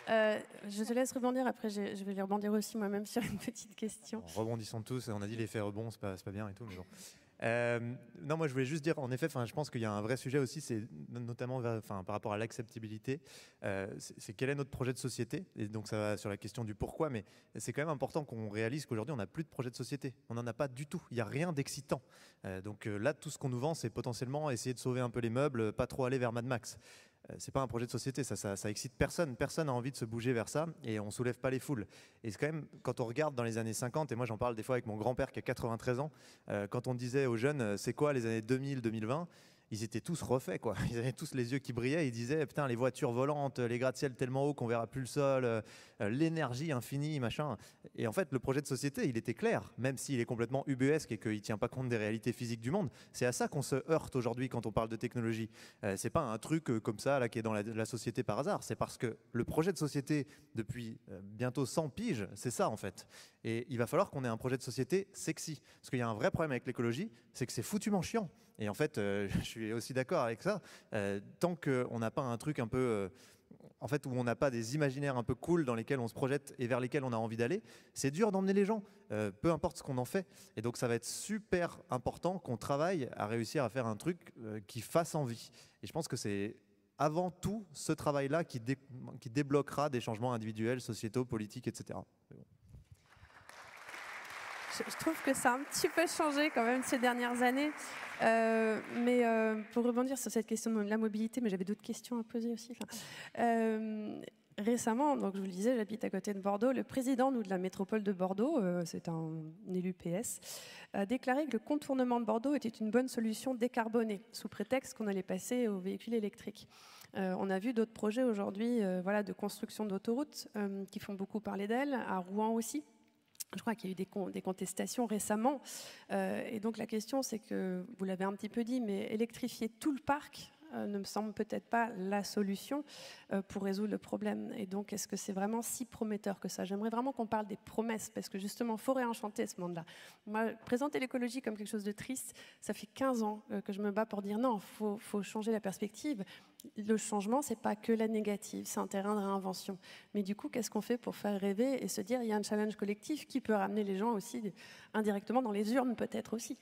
Je te laisse rebondir. Après, je vais rebondir aussi moi-même sur une petite question. En rebondissant tous, on a dit l'effet rebond, c'est pas bien et tout, mais bon. Non, moi je voulais juste dire, en effet, je pense qu'il y a un vrai sujet aussi, c'est notamment par rapport à l'acceptabilité, c'est quel est notre projet de société, et donc ça va sur la question du pourquoi, mais c'est quand même important qu'on réalise qu'aujourd'hui on n'a plus de projet de société, on n'en a pas du tout, il n'y a rien d'excitant. Donc là, tout ce qu'on nous vend, c'est potentiellement essayer de sauver un peu les meubles, pas trop aller vers Mad Max. C'est pas un projet de société, ça excite personne. Personne n'a envie de se bouger vers ça et on soulève pas les foules. Et c'est quand même, quand on regarde dans les années 50, et moi j'en parle des fois avec mon grand-père qui a 93 ans, quand on disait aux jeunes, c'est quoi les années 2000, 2020 ? Ils étaient tous refaits, quoi. Ils avaient tous les yeux qui brillaient. Ils disaient, putain, les voitures volantes, les gratte-ciel tellement haut qu'on verra plus le sol, l'énergie infinie, machin. Et en fait, le projet de société, il était clair, même s'il est complètement ubuesque et qu'il ne tient pas compte des réalités physiques du monde. C'est à ça qu'on se heurte aujourd'hui quand on parle de technologie. C'est pas un truc comme ça là, qui est dans la société par hasard. C'est parce que le projet de société, depuis bientôt 100 piges, c'est ça en fait. Et il va falloir qu'on ait un projet de société sexy. Parce qu'il y a un vrai problème avec l'écologie, c'est que c'est foutument chiant. Et en fait, je suis aussi d'accord avec ça. Tant qu'on n'a pas un truc un peu... en fait, où on n'a pas des imaginaires un peu cool dans lesquels on se projette et vers lesquels on a envie d'aller, c'est dur d'emmener les gens, peu importe ce qu'on en fait. Et donc, ça va être super important qu'on travaille à réussir à faire un truc qui fasse envie. Et je pense que c'est avant tout ce travail-là qui débloquera des changements individuels, sociétaux, politiques, etc. Je trouve que ça a un petit peu changé quand même ces dernières années. Mais pour rebondir sur cette question de la mobilité, mais j'avais d'autres questions à poser aussi. Récemment, donc je vous le disais, j'habite à côté de Bordeaux. Le président de la métropole de Bordeaux, c'est un élu PS, a déclaré que le contournement de Bordeaux était une bonne solution décarbonée, sous prétexte qu'on allait passer aux véhicules électriques. On a vu d'autres projets aujourd'hui de construction d'autoroutes qui font beaucoup parler d'elles, à Rouen aussi. Je crois qu'il y a eu des contestations récemment. Et donc la question, c'est que, vous l'avez un petit peu dit, mais électrifier tout le parc ne me semble peut-être pas la solution pour résoudre le problème. Et donc, est-ce que c'est vraiment si prometteur que ça ? J'aimerais vraiment qu'on parle des promesses, parce que justement, il faut réenchanter ce monde-là. Moi, présenter l'écologie comme quelque chose de triste, ça fait 15 ans que je me bats pour dire non, il faut changer la perspective. Le changement, ce n'est pas que la négative, c'est un terrain de réinvention. Mais du coup, qu'est-ce qu'on fait pour faire rêver et se dire il y a un challenge collectif qui peut ramener les gens aussi indirectement dans les urnes, peut-être aussi ?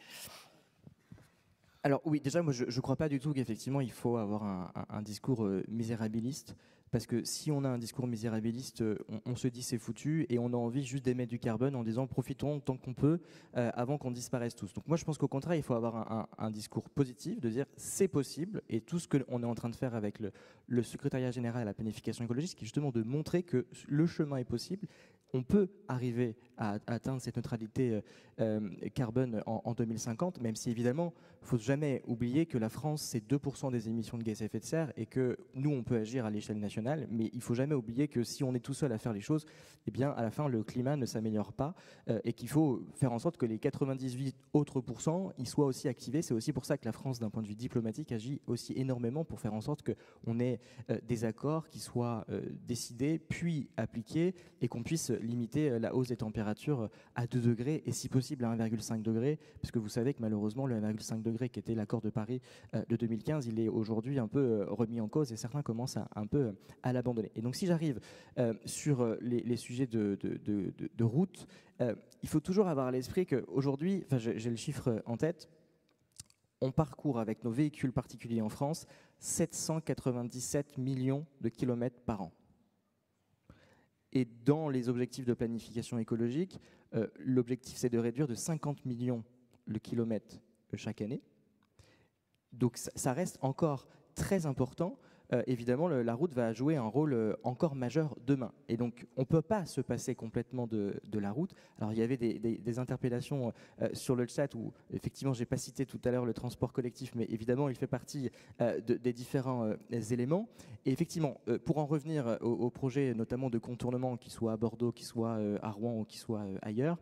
Alors oui, déjà, moi, je ne crois pas du tout qu'effectivement, il faut avoir un discours misérabiliste, parce que si on a un discours misérabiliste, on se dit c'est foutu, et on a envie juste d'émettre du carbone en disant profitons tant qu'on peut avant qu'on disparaisse tous. Donc moi, je pense qu'au contraire, il faut avoir un discours positif, de dire c'est possible, et tout ce qu'on est en train de faire avec le secrétariat général à la planification écologique, c'est justement de montrer que le chemin est possible. On peut arriver à atteindre cette neutralité carbone en 2050, même si évidemment, il ne faut jamais oublier que la France, c'est 2% des émissions de gaz à effet de serre et que nous, on peut agir à l'échelle nationale, mais il ne faut jamais oublier que si on est tout seul à faire les choses, eh bien, à la fin, le climat ne s'améliore pas et qu'il faut faire en sorte que les 98 autres pourcents, ils soient aussi activés. C'est aussi pour ça que la France, d'un point de vue diplomatique, agit aussi énormément pour faire en sorte qu'on ait des accords qui soient décidés, puis appliqués, et qu'on puisse limiter la hausse des températures à 2 degrés et si possible à 1,5 degré, parce que vous savez que malheureusement le 1,5 degré qui était l'accord de Paris de 2015, il est aujourd'hui un peu remis en cause et certains commencent un peu à l'abandonner. Et donc si j'arrive sur les sujets de route, il faut toujours avoir à l'esprit qu'aujourd'hui, j'ai le chiffre en tête, on parcourt avec nos véhicules particuliers en France 797 millions de kilomètres par an. Et dans les objectifs de planification écologique, l'objectif c'est de réduire de 50 millions le kilomètre chaque année. Donc ça reste encore très important. Évidemment, la route va jouer un rôle encore majeur demain. Et donc, on ne peut pas se passer complètement de la route. Alors, il y avait des interpellations sur le chat où, effectivement, je n'ai pas cité tout à l'heure le transport collectif, mais évidemment, il fait partie des différents éléments. Et effectivement, pour en revenir au projet, notamment de contournement, qu'il soit à Bordeaux, qu'il soit à Rouen ou qu'il soit ailleurs,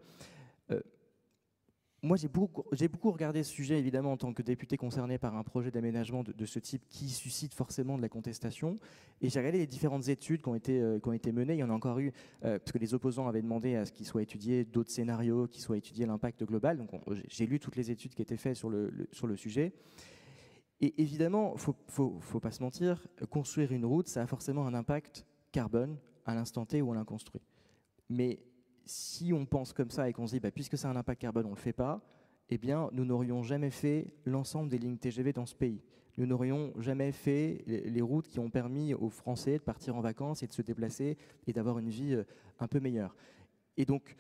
moi, j'ai beaucoup regardé ce sujet, évidemment, en tant que député concerné par un projet d'aménagement de ce type qui suscite forcément de la contestation. Et j'ai regardé les différentes études qui ont été menées. Il y en a encore eu, parce que les opposants avaient demandé à ce qu'il soit étudié d'autres scénarios, qu'il soit étudié l'impact global. Donc, j'ai lu toutes les études qui étaient faites sur le sujet. Et évidemment, faut pas se mentir, construire une route, ça a forcément un impact carbone à l'instant T où on la construit. Mais si on pense comme ça et qu'on se dit, puisque c'est un impact carbone, on ne le fait pas, eh bien, nous n'aurions jamais fait l'ensemble des lignes TGV dans ce pays. Nous n'aurions jamais fait les routes qui ont permis aux Français de partir en vacances et de se déplacer et d'avoir une vie un peu meilleure. Et donc,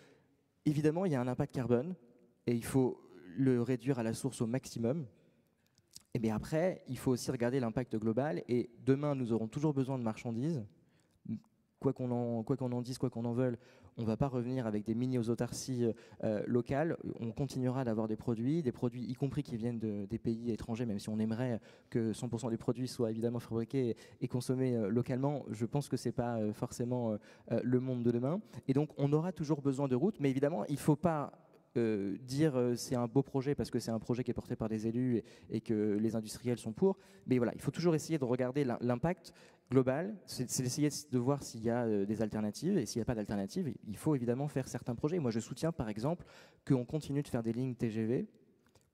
évidemment, il y a un impact carbone et il faut le réduire à la source au maximum. Et bien après, il faut aussi regarder l'impact global. Et demain, nous aurons toujours besoin de marchandises. Quoi qu'on en dise, quoi qu'on en veuille, on ne va pas revenir avec des mini-autarcies locales. On continuera d'avoir des produits, y compris qui viennent des pays étrangers, même si on aimerait que 100% des produits soient évidemment fabriqués et consommés localement. Je pense que ce n'est pas forcément le monde de demain. Et donc, on aura toujours besoin de routes, mais évidemment, il ne faut pas dire c'est un beau projet parce que c'est un projet qui est porté par des élus et que les industriels sont pour. Mais voilà, il faut toujours essayer de regarder l'impact global, c'est d'essayer de voir s'il y a des alternatives, et s'il n'y a pas d'alternatives, il faut évidemment faire certains projets. Moi, je soutiens par exemple qu'on continue de faire des lignes TGV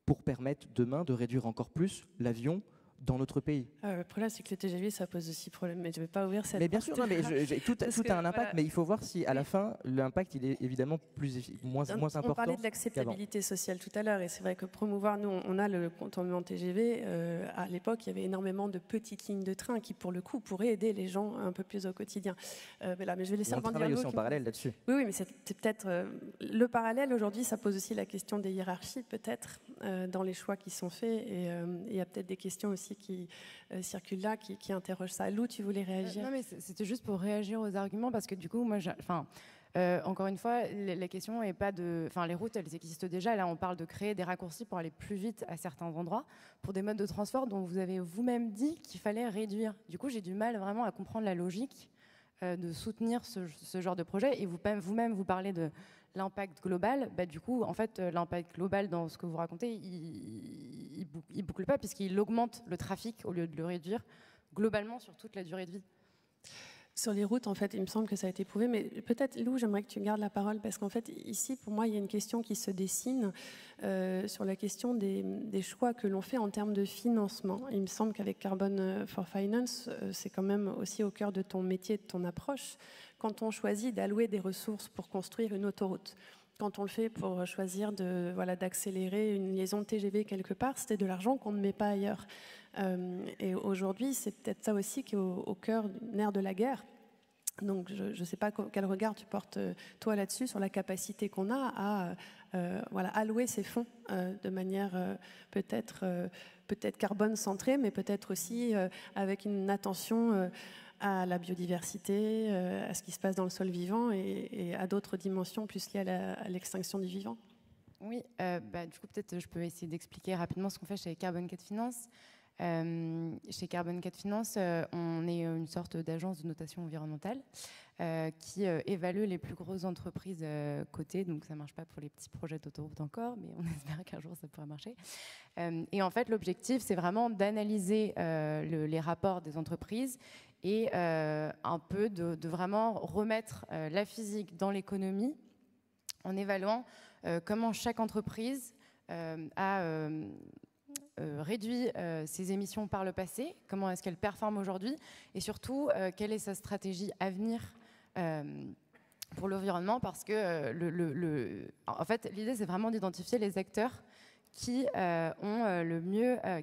pour permettre demain de réduire encore plus l'avion dans notre pays. Le problème, c'est que le TGV, ça pose aussi problème, mais je ne vais pas ouvrir cette... Mais bien sûr, non, mais tout a un impact, voilà. Mais il faut voir si à la fin, l'impact, il est évidemment moins important. On parlait de l'acceptabilité sociale tout à l'heure, et c'est vrai que promouvoir, nous, on a le contournement TGV. À l'époque, il y avait énormément de petites lignes de train qui, pour le coup, pourraient aider les gens un peu plus au quotidien. Mais je vais laisser on travaille aussi en parallèle là-dessus. Oui, mais c'est peut-être... le parallèle, aujourd'hui, ça pose aussi la question des hiérarchies, peut-être, dans les choix qui sont faits, et il y a peut-être des questions aussi qui circulent là, qui interrogent ça. Lou, tu voulais réagir? Non, mais c'était juste pour réagir aux arguments, parce que du coup, moi, encore une fois, la question n'est pas de... Enfin, les routes, elles existent déjà. Là, on parle de créer des raccourcis pour aller plus vite à certains endroits, pour des modes de transport dont vous avez vous-même dit qu'il fallait réduire. Du coup, j'ai du mal vraiment à comprendre la logique de soutenir ce genre de projet. Et vous-même, vous parlez de l'impact global. Du coup, en fait, l'impact global dans ce que vous racontez, il boucle pas, puisqu'il augmente le trafic au lieu de le réduire globalement sur toute la durée de vie. Sur les routes, en fait, il me semble que ça a été prouvé, mais peut-être, Lou, j'aimerais que tu gardes la parole, parce qu'en fait, ici, pour moi, il y a une question qui se dessine sur la question des choix que l'on fait en termes de financement. Il me semble qu'avec Carbon for Finance, c'est quand même aussi au cœur de ton métier, de ton approche, quand on choisit d'allouer des ressources pour construire une autoroute. Quand on le fait pour choisir d'accélérer une liaison de TGV quelque part, c'était de l'argent qu'on ne met pas ailleurs. Et aujourd'hui, c'est peut-être ça aussi qui est au cœur du nerf de la guerre. Donc, je ne sais pas quel regard tu portes, toi, là-dessus, sur la capacité qu'on a à allouer ces fonds de manière peut-être carbone centrée, mais peut-être aussi avec une attention à la biodiversité, à ce qui se passe dans le sol vivant et à d'autres dimensions plus liées à l'extinction du vivant. Oui, du coup, peut-être je peux essayer d'expliquer rapidement ce qu'on fait chez Carbon 4 Finance. Chez Carbon 4 Finance, on est une sorte d'agence de notation environnementale qui évalue les plus grosses entreprises cotées. Donc ça ne marche pas pour les petits projets d'autoroute encore, mais on espère qu'un jour ça pourrait marcher. Et en fait, l'objectif, c'est vraiment d'analyser les rapports des entreprises et un peu de vraiment remettre la physique dans l'économie en évaluant comment chaque entreprise a réduit ses émissions par le passé, comment est-ce qu'elle performe aujourd'hui, et surtout, quelle est sa stratégie à venir pour l'environnement, parce que en fait, l'idée, c'est vraiment d'identifier les acteurs qui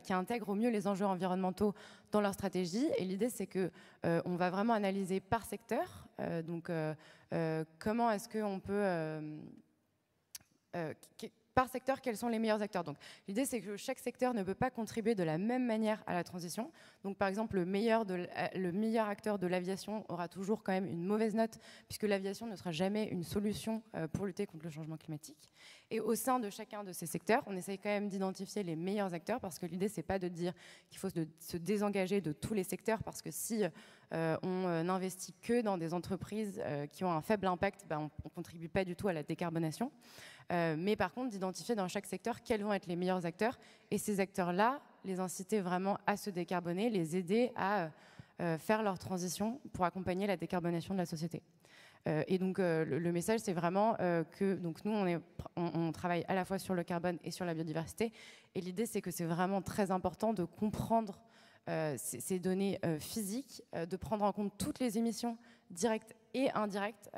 qui intègrent au mieux les enjeux environnementaux dans leur stratégie. Et l'idée, c'est que on va vraiment analyser par secteur. Comment est-ce qu'on peut par secteur, quels sont les meilleurs acteurs. Donc, l'idée, c'est que chaque secteur ne peut pas contribuer de la même manière à la transition. Donc, par exemple, le meilleur acteur de l'aviation aura toujours quand même une mauvaise note, puisque l'aviation ne sera jamais une solution pour lutter contre le changement climatique. Et au sein de chacun de ces secteurs, on essaye quand même d'identifier les meilleurs acteurs, parce que l'idée, c'est pas de dire qu'il faut se désengager de tous les secteurs, parce que si on n'investit que dans des entreprises qui ont un faible impact, on ne contribue pas du tout à la décarbonation. Mais par contre, d'identifier dans chaque secteur quels vont être les meilleurs acteurs, et ces acteurs-là, les inciter vraiment à se décarboner, les aider à faire leur transition pour accompagner la décarbonation de la société. Et donc le message, c'est vraiment que donc nous, on travaille à la fois sur le carbone et sur la biodiversité, et l'idée, c'est que c'est vraiment très important de comprendre ces données physiques, de prendre en compte toutes les émissions directs et indirects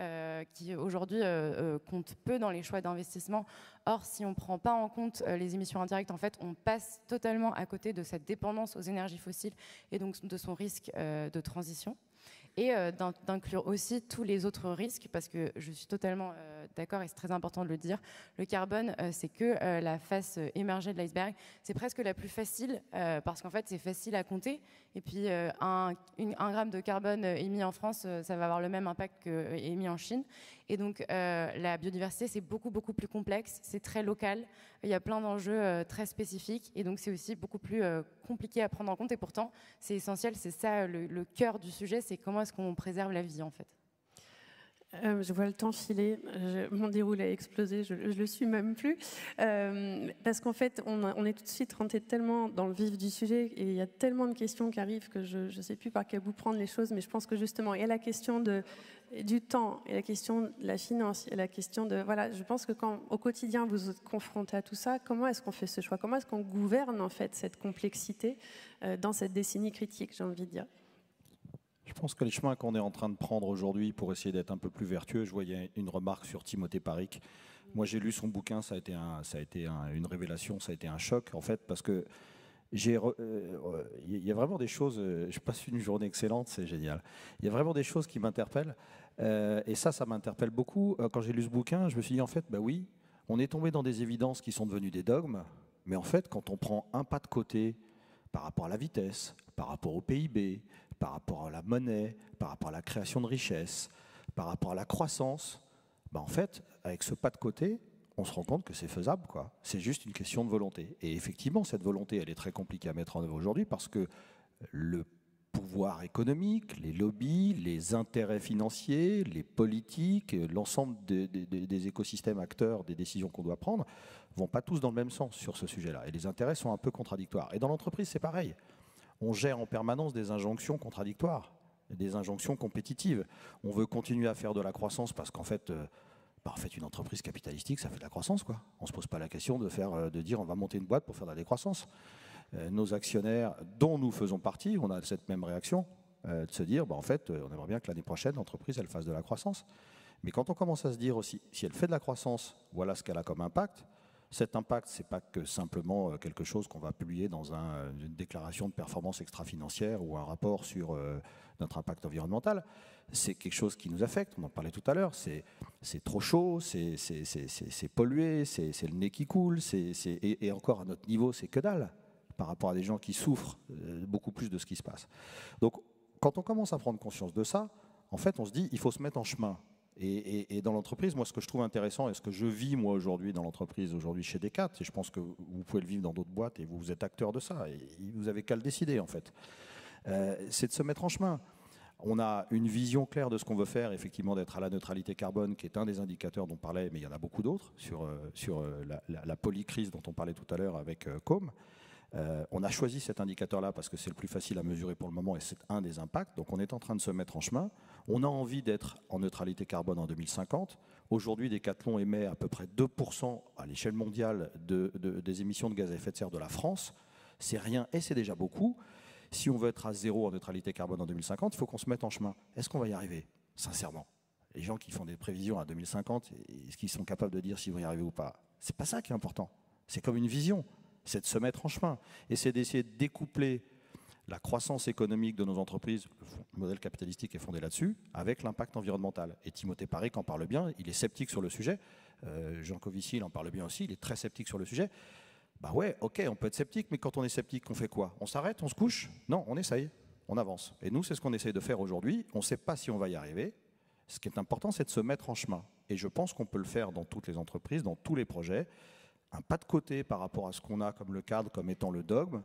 qui aujourd'hui comptent peu dans les choix d'investissement. Or, si on ne prend pas en compte les émissions indirectes, en fait, on passe totalement à côté de cette dépendance aux énergies fossiles et donc de son risque de transition. Et d'inclure aussi tous les autres risques, parce que je suis totalement d'accord, et c'est très important de le dire, le carbone, c'est que la face émergée de l'iceberg. C'est presque la plus facile, parce qu'en fait, c'est facile à compter. Et puis, un gramme de carbone émis en France, ça va avoir le même impact qu'émis en Chine. Et donc, la biodiversité, c'est beaucoup, beaucoup plus complexe, c'est très local, il y a plein d'enjeux très spécifiques, et donc c'est aussi beaucoup plus compliqué à prendre en compte, et pourtant, c'est essentiel, c'est ça le cœur du sujet, c'est comment est-ce qu'on préserve la vie, en fait. Je vois le temps filer, mon déroulé a explosé, je le suis même plus, parce qu'en fait on est tout de suite rentré tellement dans le vif du sujet et il y a tellement de questions qui arrivent que je ne sais plus par quel bout prendre les choses, mais je pense que justement il y a la question du temps et la question de la finance et la question de, voilà, je pense que quand au quotidien vous êtes confronté à tout ça, comment est-ce qu'on fait ce choix, comment est-ce qu'on gouverne en fait cette complexité dans cette décennie critique, j'ai envie de dire. Je pense que les chemins qu'on est en train de prendre aujourd'hui pour essayer d'être un peu plus vertueux, je voyais une remarque sur Timothée Paric. Moi, j'ai lu son bouquin, ça a été une révélation, ça a été un choc, en fait, parce que il y a vraiment des choses, je passe une journée excellente, c'est génial. Il y a vraiment des choses qui m'interpellent, et ça m'interpelle beaucoup. Quand j'ai lu ce bouquin, je me suis dit, en fait, bah oui, on est tombé dans des évidences qui sont devenues des dogmes, mais en fait, quand on prend un pas de côté par rapport à la vitesse, par rapport au PIB, par rapport à la monnaie, par rapport à la création de richesses, par rapport à la croissance, ben en fait, avec ce pas de côté, on se rend compte que c'est faisable, quoi. C'est juste une question de volonté. Et effectivement, cette volonté, elle est très compliquée à mettre en œuvre aujourd'hui parce que le pouvoir économique, les lobbies, les intérêts financiers, les politiques, l'ensemble des écosystèmes acteurs des décisions qu'on doit prendre vont pas tous dans le même sens sur ce sujet-là. Et les intérêts sont un peu contradictoires. Et dans l'entreprise, c'est pareil. On gère en permanence des injonctions contradictoires, des injonctions compétitives. On veut continuer à faire de la croissance parce qu'en fait, une entreprise capitalistique, ça fait de la croissance, quoi. On ne se pose pas la question de dire on va monter une boîte pour faire de la décroissance. Nos actionnaires, dont nous faisons partie, on a cette même réaction, de se dire on aimerait bien que l'année prochaine, l'entreprise, elle fasse de la croissance. Mais quand on commence à se dire aussi, si elle fait de la croissance, voilà ce qu'elle a comme impact. Cet impact, ce n'est pas que simplement quelque chose qu'on va publier dans une déclaration de performance extra-financière ou un rapport sur notre impact environnemental. C'est quelque chose qui nous affecte, on en parlait tout à l'heure, c'est trop chaud, c'est pollué, c'est le nez qui coule, et encore à notre niveau, c'est que dalle par rapport à des gens qui souffrent beaucoup plus de ce qui se passe. Donc, quand on commence à prendre conscience de ça, en fait, on se dit, il faut se mettre en chemin. Et dans l'entreprise, moi, ce que je trouve intéressant et ce que je vis, moi, aujourd'hui, dans l'entreprise, aujourd'hui chez Decat, et je pense que vous pouvez le vivre dans d'autres boîtes et vous êtes acteur de ça, et vous avez qu'à le décider, en fait, c'est de se mettre en chemin. On a une vision claire de ce qu'on veut faire, effectivement, d'être à la neutralité carbone, qui est un des indicateurs dont on parlait, mais il y en a beaucoup d'autres, sur la polycrise dont on parlait tout à l'heure avec Com. On a choisi cet indicateur-là parce que c'est le plus facile à mesurer pour le moment et c'est un des impacts. Donc on est en train de se mettre en chemin. On a envie d'être en neutralité carbone en 2050. Aujourd'hui, Decathlon émet à peu près 2% à l'échelle mondiale des émissions de gaz à effet de serre de la France. C'est rien et c'est déjà beaucoup. Si on veut être à zéro en neutralité carbone en 2050, il faut qu'on se mette en chemin. Est-ce qu'on va y arriver? Sincèrement. Les gens qui font des prévisions à 2050, est-ce qu'ils sont capables de dire s'ils vont y arriver ou pas? C'est pas ça qui est important. C'est comme une vision. C'est de se mettre en chemin. Et c'est d'essayer de découpler la croissance économique de nos entreprises, le modèle capitalistique est fondé là-dessus, avec l'impact environnemental. Et Timothée Paric en parle bien, il est sceptique sur le sujet. Jean Covici, il en parle bien aussi, il est très sceptique sur le sujet. Bah ouais, ok, on peut être sceptique, mais quand on est sceptique, on fait quoi? On s'arrête, on se couche? Non, on essaye, on avance. Et nous, c'est ce qu'on essaye de faire aujourd'hui. On ne sait pas si on va y arriver. Ce qui est important, c'est de se mettre en chemin. Et je pense qu'on peut le faire dans toutes les entreprises, dans tous les projets. Un pas de côté par rapport à ce qu'on a comme le cadre, comme étant le dogme,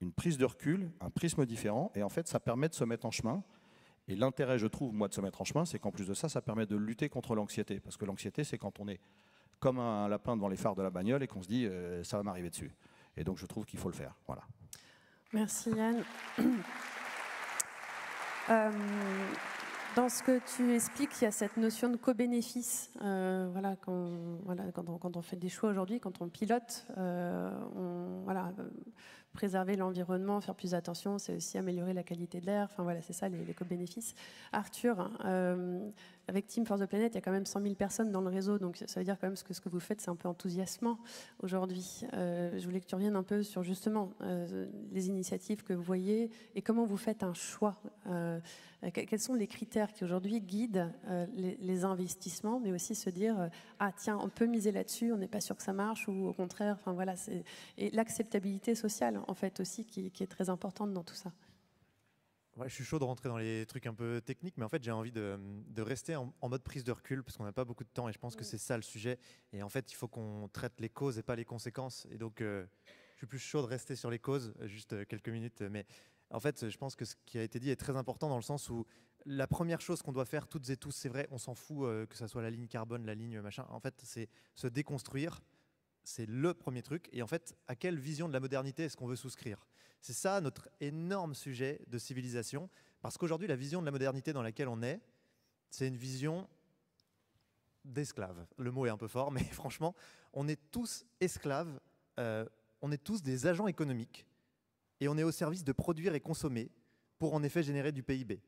une prise de recul, un prisme différent, et en fait, ça permet de se mettre en chemin. Et l'intérêt, je trouve, moi, de se mettre en chemin, c'est qu'en plus de ça, ça permet de lutter contre l'anxiété. Parce que l'anxiété, c'est quand on est comme un lapin devant les phares de la bagnole et qu'on se dit ça va m'arriver dessus. Et donc, je trouve qu'il faut le faire. Voilà. Merci Yann. Dans ce que tu expliques, il y a cette notion de co-bénéfice. Quand on fait des choix aujourd'hui, quand on pilote, préserver l'environnement, faire plus attention, c'est aussi améliorer la qualité de l'air. Enfin voilà, c'est ça les co-bénéfices. Arthur, avec Team for the Planet, il y a quand même 100 000 personnes dans le réseau, donc ça veut dire quand même que ce que vous faites, c'est un peu enthousiasmant aujourd'hui. Je voulais que tu reviennes un peu sur justement les initiatives que vous voyez et comment vous faites un choix. Quels sont les critères qui aujourd'hui guident les investissements, mais aussi se dire ah tiens, on peut miser là-dessus, on n'est pas sûr que ça marche, ou au contraire, enfin voilà, et l'acceptabilité sociale en fait aussi qui est très importante dans tout ça. Ouais, je suis chaud de rentrer dans les trucs un peu techniques, mais en fait j'ai envie de rester en mode prise de recul parce qu'on n'a pas beaucoup de temps et je pense que c'est ça le sujet. Et en fait il faut qu'on traite les causes et pas les conséquences. Et donc je suis plus chaud de rester sur les causes, juste quelques minutes. Mais en fait je pense que ce qui a été dit est très important dans le sens où la première chose qu'on doit faire toutes et tous, c'est vrai, on s'en fout que ça soit la ligne carbone, la ligne machin, en fait c'est se déconstruire. C'est le premier truc. Et en fait, à quelle vision de la modernité est-ce qu'on veut souscrire? C'est ça notre énorme sujet de civilisation. Parce qu'aujourd'hui, la vision de la modernité dans laquelle on est, c'est une vision d'esclave. Le mot est un peu fort, mais franchement, on est tous esclaves, on est tous des agents économiques et on est au service de produire et consommer pour en effet générer du PIB.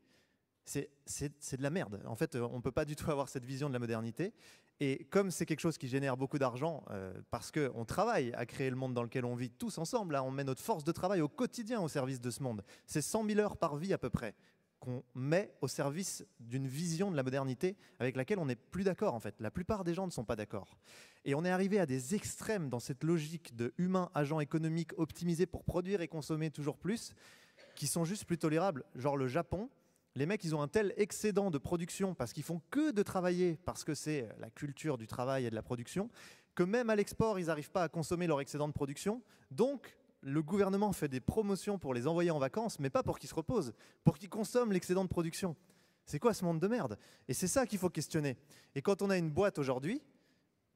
C'est de la merde. En fait, on ne peut pas du tout avoir cette vision de la modernité. Et comme c'est quelque chose qui génère beaucoup d'argent, parce qu'on travaille à créer le monde dans lequel on vit tous ensemble, là, on met notre force de travail au quotidien au service de ce monde. C'est 100 000 heures par vie à peu près qu'on met au service d'une vision de la modernité avec laquelle on n'est plus d'accord en fait. La plupart des gens ne sont pas d'accord. Et on est arrivé à des extrêmes dans cette logique de humain, agent économique optimisé pour produire et consommer toujours plus, qui sont juste plus tolérables. Genre le Japon, les mecs, ils ont un tel excédent de production parce qu'ils font que de travailler, parce que c'est la culture du travail et de la production, que même à l'export, ils n'arrivent pas à consommer leur excédent de production. Donc, le gouvernement fait des promotions pour les envoyer en vacances, mais pas pour qu'ils se reposent, pour qu'ils consomment l'excédent de production. C'est quoi ce monde de merde? Et c'est ça qu'il faut questionner. Et quand on a une boîte aujourd'hui,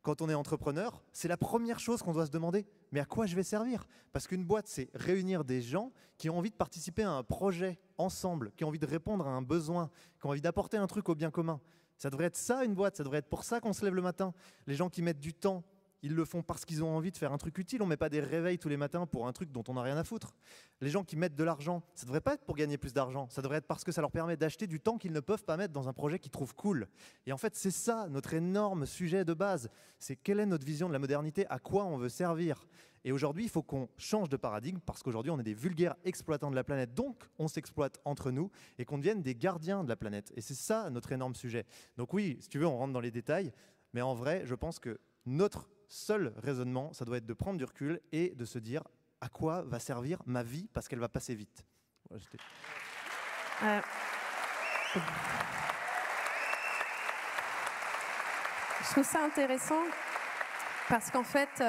quand on est entrepreneur, c'est la première chose qu'on doit se demander. Mais à quoi je vais servir? Parce qu'une boîte, c'est réunir des gens qui ont envie de participer à un projet ensemble, qui ont envie de répondre à un besoin, qui ont envie d'apporter un truc au bien commun. Ça devrait être ça, une boîte. Ça devrait être pour ça qu'on se lève le matin. Les gens qui mettent du temps, ils le font parce qu'ils ont envie de faire un truc utile. On ne met pas des réveils tous les matins pour un truc dont on n'a rien à foutre. Les gens qui mettent de l'argent, ça ne devrait pas être pour gagner plus d'argent. Ça devrait être parce que ça leur permet d'acheter du temps qu'ils ne peuvent pas mettre dans un projet qu'ils trouvent cool. Et en fait, c'est ça notre énorme sujet de base. C'est quelle est notre vision de la modernité, à quoi on veut servir. Et aujourd'hui, il faut qu'on change de paradigme parce qu'aujourd'hui, on est des vulgaires exploitants de la planète. Donc, on s'exploite entre nous et qu'on devienne des gardiens de la planète. Et c'est ça notre énorme sujet. Donc oui, si tu veux, on rentre dans les détails. Mais en vrai, je pense que notre seul raisonnement, ça doit être de prendre du recul et de se dire à quoi va servir ma vie parce qu'elle va passer vite. Je trouve ça intéressant parce qu'en fait,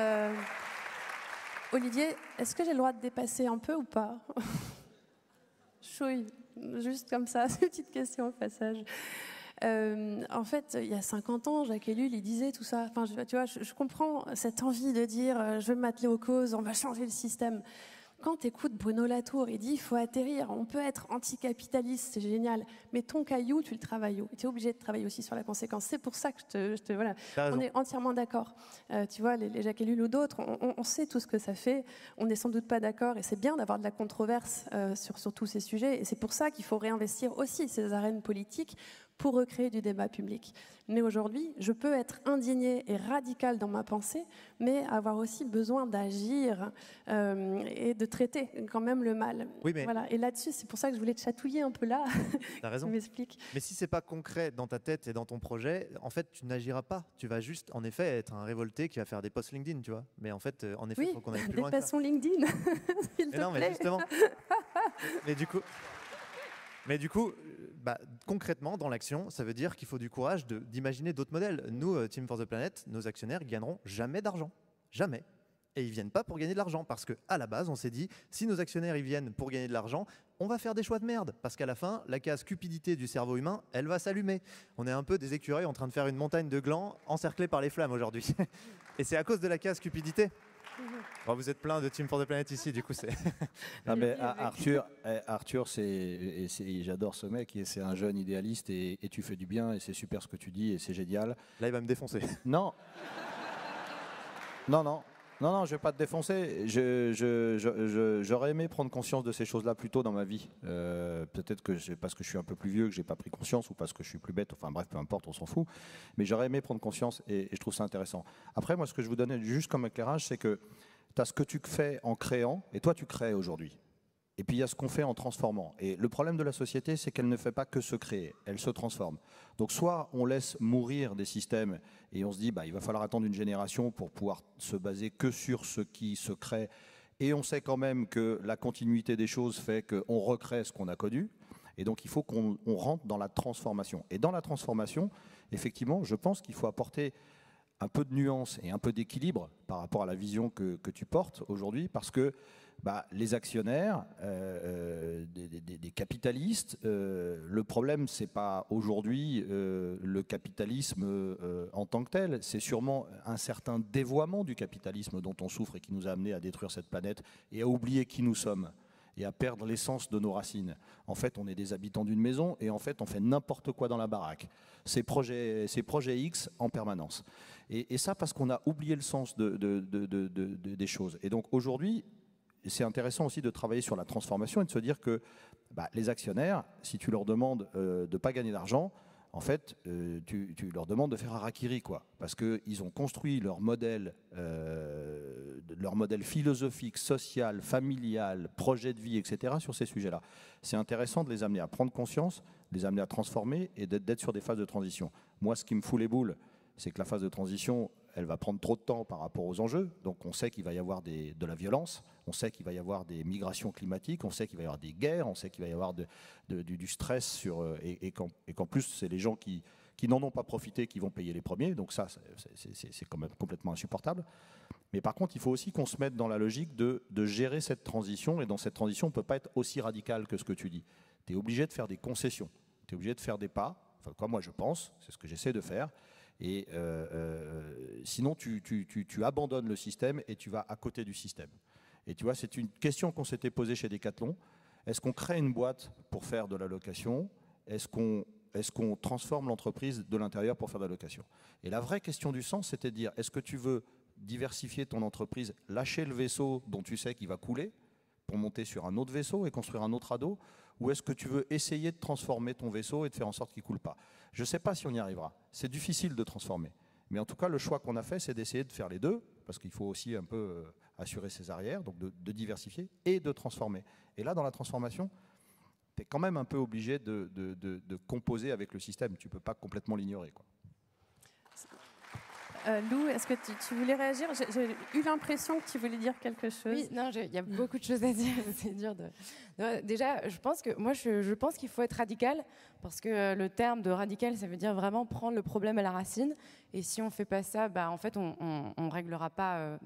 Olivier, est-ce que j'ai le droit de dépasser un peu ou pas? Chouille, juste comme ça, c'est une petite question au passage. En fait, il y a 50 ans, Jacques Ellul, il disait tout ça. Enfin, tu vois, je comprends cette envie de dire je veux m'atteler aux causes, on va changer le système. Quand tu écoutes Bruno Latour, il dit il faut atterrir, on peut être anticapitaliste, c'est génial, mais ton caillou, tu le travailles où? Tu es obligé de travailler aussi sur la conséquence. C'est pour ça que voilà, on est entièrement d'accord. Tu vois, les Jacques Ellul ou d'autres, on sait tout ce que ça fait, on n'est sans doute pas d'accord, et c'est bien d'avoir de la controverse sur tous ces sujets, et c'est pour ça qu'il faut réinvestir aussi ces arènes politiques pour recréer du débat public. Mais aujourd'hui, je peux être indignée et radicale dans ma pensée, mais avoir aussi besoin d'agir et de traiter quand même le mal. Oui, mais voilà. Et là-dessus, c'est pour ça que je voulais te chatouiller un peu là. T'as raison. Tu m'expliques. Mais si c'est pas concret dans ta tête et dans ton projet, en fait, tu n'agiras pas. Tu vas juste, en effet, être un révolté qui va faire des posts LinkedIn, tu vois. Mais en fait, en effet, il faut qu'on aille plus loin que ça. Dépassons LinkedIn, s'il te plaît. Mais justement. Mais du coup, concrètement, dans l'action, ça veut dire qu'il faut du courage d'imaginer d'autres modèles. Nous, Team for the Planet, nos actionnaires, ils gagneront jamais d'argent. Jamais. Et ils ne viennent pas pour gagner de l'argent. Parce qu'à la base, on s'est dit, si nos actionnaires ils viennent pour gagner de l'argent, on va faire des choix de merde. Parce qu'à la fin, la case cupidité du cerveau humain, elle va s'allumer. On est un peu des écureuils en train de faire une montagne de glands encerclés par les flammes aujourd'hui. Et c'est à cause de la case cupidité. Bon, vous êtes plein de Team for the Planet ici, du coup c'est... Ah, mais Arthur j'adore ce mec, et c'est un jeune idéaliste, et tu fais du bien, et c'est super ce que tu dis, et c'est génial. Là il va me défoncer. Non, Non, je vais pas te défoncer. J'aurais aimé prendre conscience de ces choses-là plus tôt dans ma vie. Peut-être que c'est parce que je suis un peu plus vieux que j'ai pas pris conscience ou parce que je suis plus bête. Enfin bref, peu importe, on s'en fout. Mais j'aurais aimé prendre conscience et je trouve ça intéressant. Après, moi, ce que je vous donnais juste comme éclairage, c'est que tu as ce que tu fais en créant et toi, tu crées aujourd'hui. Et puis il y a ce qu'on fait en transformant. Et le problème de la société, c'est qu'elle ne fait pas que se créer, elle se transforme. Donc soit on laisse mourir des systèmes et on se dit il va falloir attendre une génération pour pouvoir se baser que sur ce qui se crée. Et on sait quand même que la continuité des choses fait qu'on recrée ce qu'on a connu. Et donc il faut qu'on rentre dans la transformation. Et dans la transformation, effectivement, je pense qu'il faut apporter un peu de nuance et un peu d'équilibre par rapport à la vision que tu portes aujourd'hui, parce que les actionnaires, des capitalistes, le problème, c'est pas aujourd'hui le capitalisme en tant que tel, c'est sûrement un certain dévoiement du capitalisme dont on souffre et qui nous a amené à détruire cette planète et à oublier qui nous sommes et à perdre l'essence de nos racines. En fait, on est des habitants d'une maison et en fait, on fait n'importe quoi dans la baraque. Ces projets X en permanence. Et ça parce qu'on a oublié le sens des choses. Et donc aujourd'hui, c'est intéressant aussi de travailler sur la transformation et de se dire que les actionnaires, si tu leur demandes de ne pas gagner d'argent, en fait, tu leur demandes de faire harakiri, quoi. Parce qu'ils ont construit leur modèle philosophique, social, familial, projet de vie, etc. sur ces sujets-là. C'est intéressant de les amener à prendre conscience, de les amener à transformer et d'être sur des phases de transition. Moi, ce qui me fout les boules, c'est que la phase de transition, elle va prendre trop de temps par rapport aux enjeux. Donc on sait qu'il va y avoir de la violence, on sait qu'il va y avoir des migrations climatiques, on sait qu'il va y avoir des guerres, on sait qu'il va y avoir du stress et qu'en plus, c'est les gens qui n'en ont pas profité qui vont payer les premiers. Donc ça, c'est quand même complètement insupportable. Mais par contre, il faut aussi qu'on se mette dans la logique de gérer cette transition. Et dans cette transition, on ne peut pas être aussi radical que ce que tu dis. Tu es obligé de faire des concessions, tu es obligé de faire des pas. Enfin, quoi, moi, je pense, c'est ce que j'essaie de faire. Et sinon, tu abandonnes le système et tu vas à côté du système. Et tu vois, c'est une question qu'on s'était posée chez Decathlon. Est-ce qu'on crée une boîte pour faire de la location ? Est-ce qu'on transforme l'entreprise de l'intérieur pour faire de la location ? Et la vraie question du sens, c'était de dire, est-ce que tu veux diversifier ton entreprise, lâcher le vaisseau dont tu sais qu'il va couler pour monter sur un autre vaisseau et construire un autre radeau ? Ou est-ce que tu veux essayer de transformer ton vaisseau et de faire en sorte qu'il ne coule pas ? Je ne sais pas si on y arrivera. C'est difficile de transformer. Mais en tout cas, le choix qu'on a fait, c'est d'essayer de faire les deux, parce qu'il faut aussi un peu assurer ses arrières, donc de diversifier et de transformer. Et là, dans la transformation, tu es quand même un peu obligé de composer avec le système. Tu ne peux pas complètement l'ignorer, quoi. Lou, est-ce que tu voulais réagir ? J'ai eu l'impression que tu voulais dire quelque chose. Oui, non, il y a beaucoup de choses à dire. C'est dur déjà, je pense qu'il faut être radical, parce que le terme de radical, ça veut dire vraiment prendre le problème à la racine. Et si on ne fait pas ça, en fait, on ne réglera pas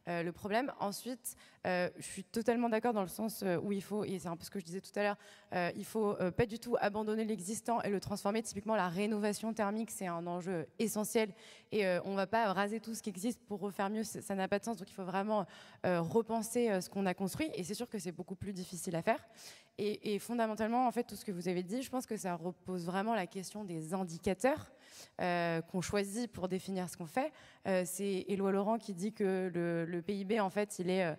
le problème. Ensuite, je suis totalement d'accord dans le sens où il faut, et c'est un peu ce que je disais tout à l'heure, il faut pas du tout abandonner l'existant et le transformer. Typiquement, la rénovation thermique, c'est un enjeu essentiel, et on ne va pas raser tout ce qui existe pour refaire mieux, ça n'a pas de sens. Donc il faut vraiment repenser ce qu'on a construit, et c'est sûr que c'est beaucoup plus difficile à faire. Et fondamentalement, en fait, tout ce que vous avez dit, je pense que ça repose vraiment la question des indicateurs qu'on choisit pour définir ce qu'on fait. C'est Éloi Laurent qui dit que le PIB, en fait, il est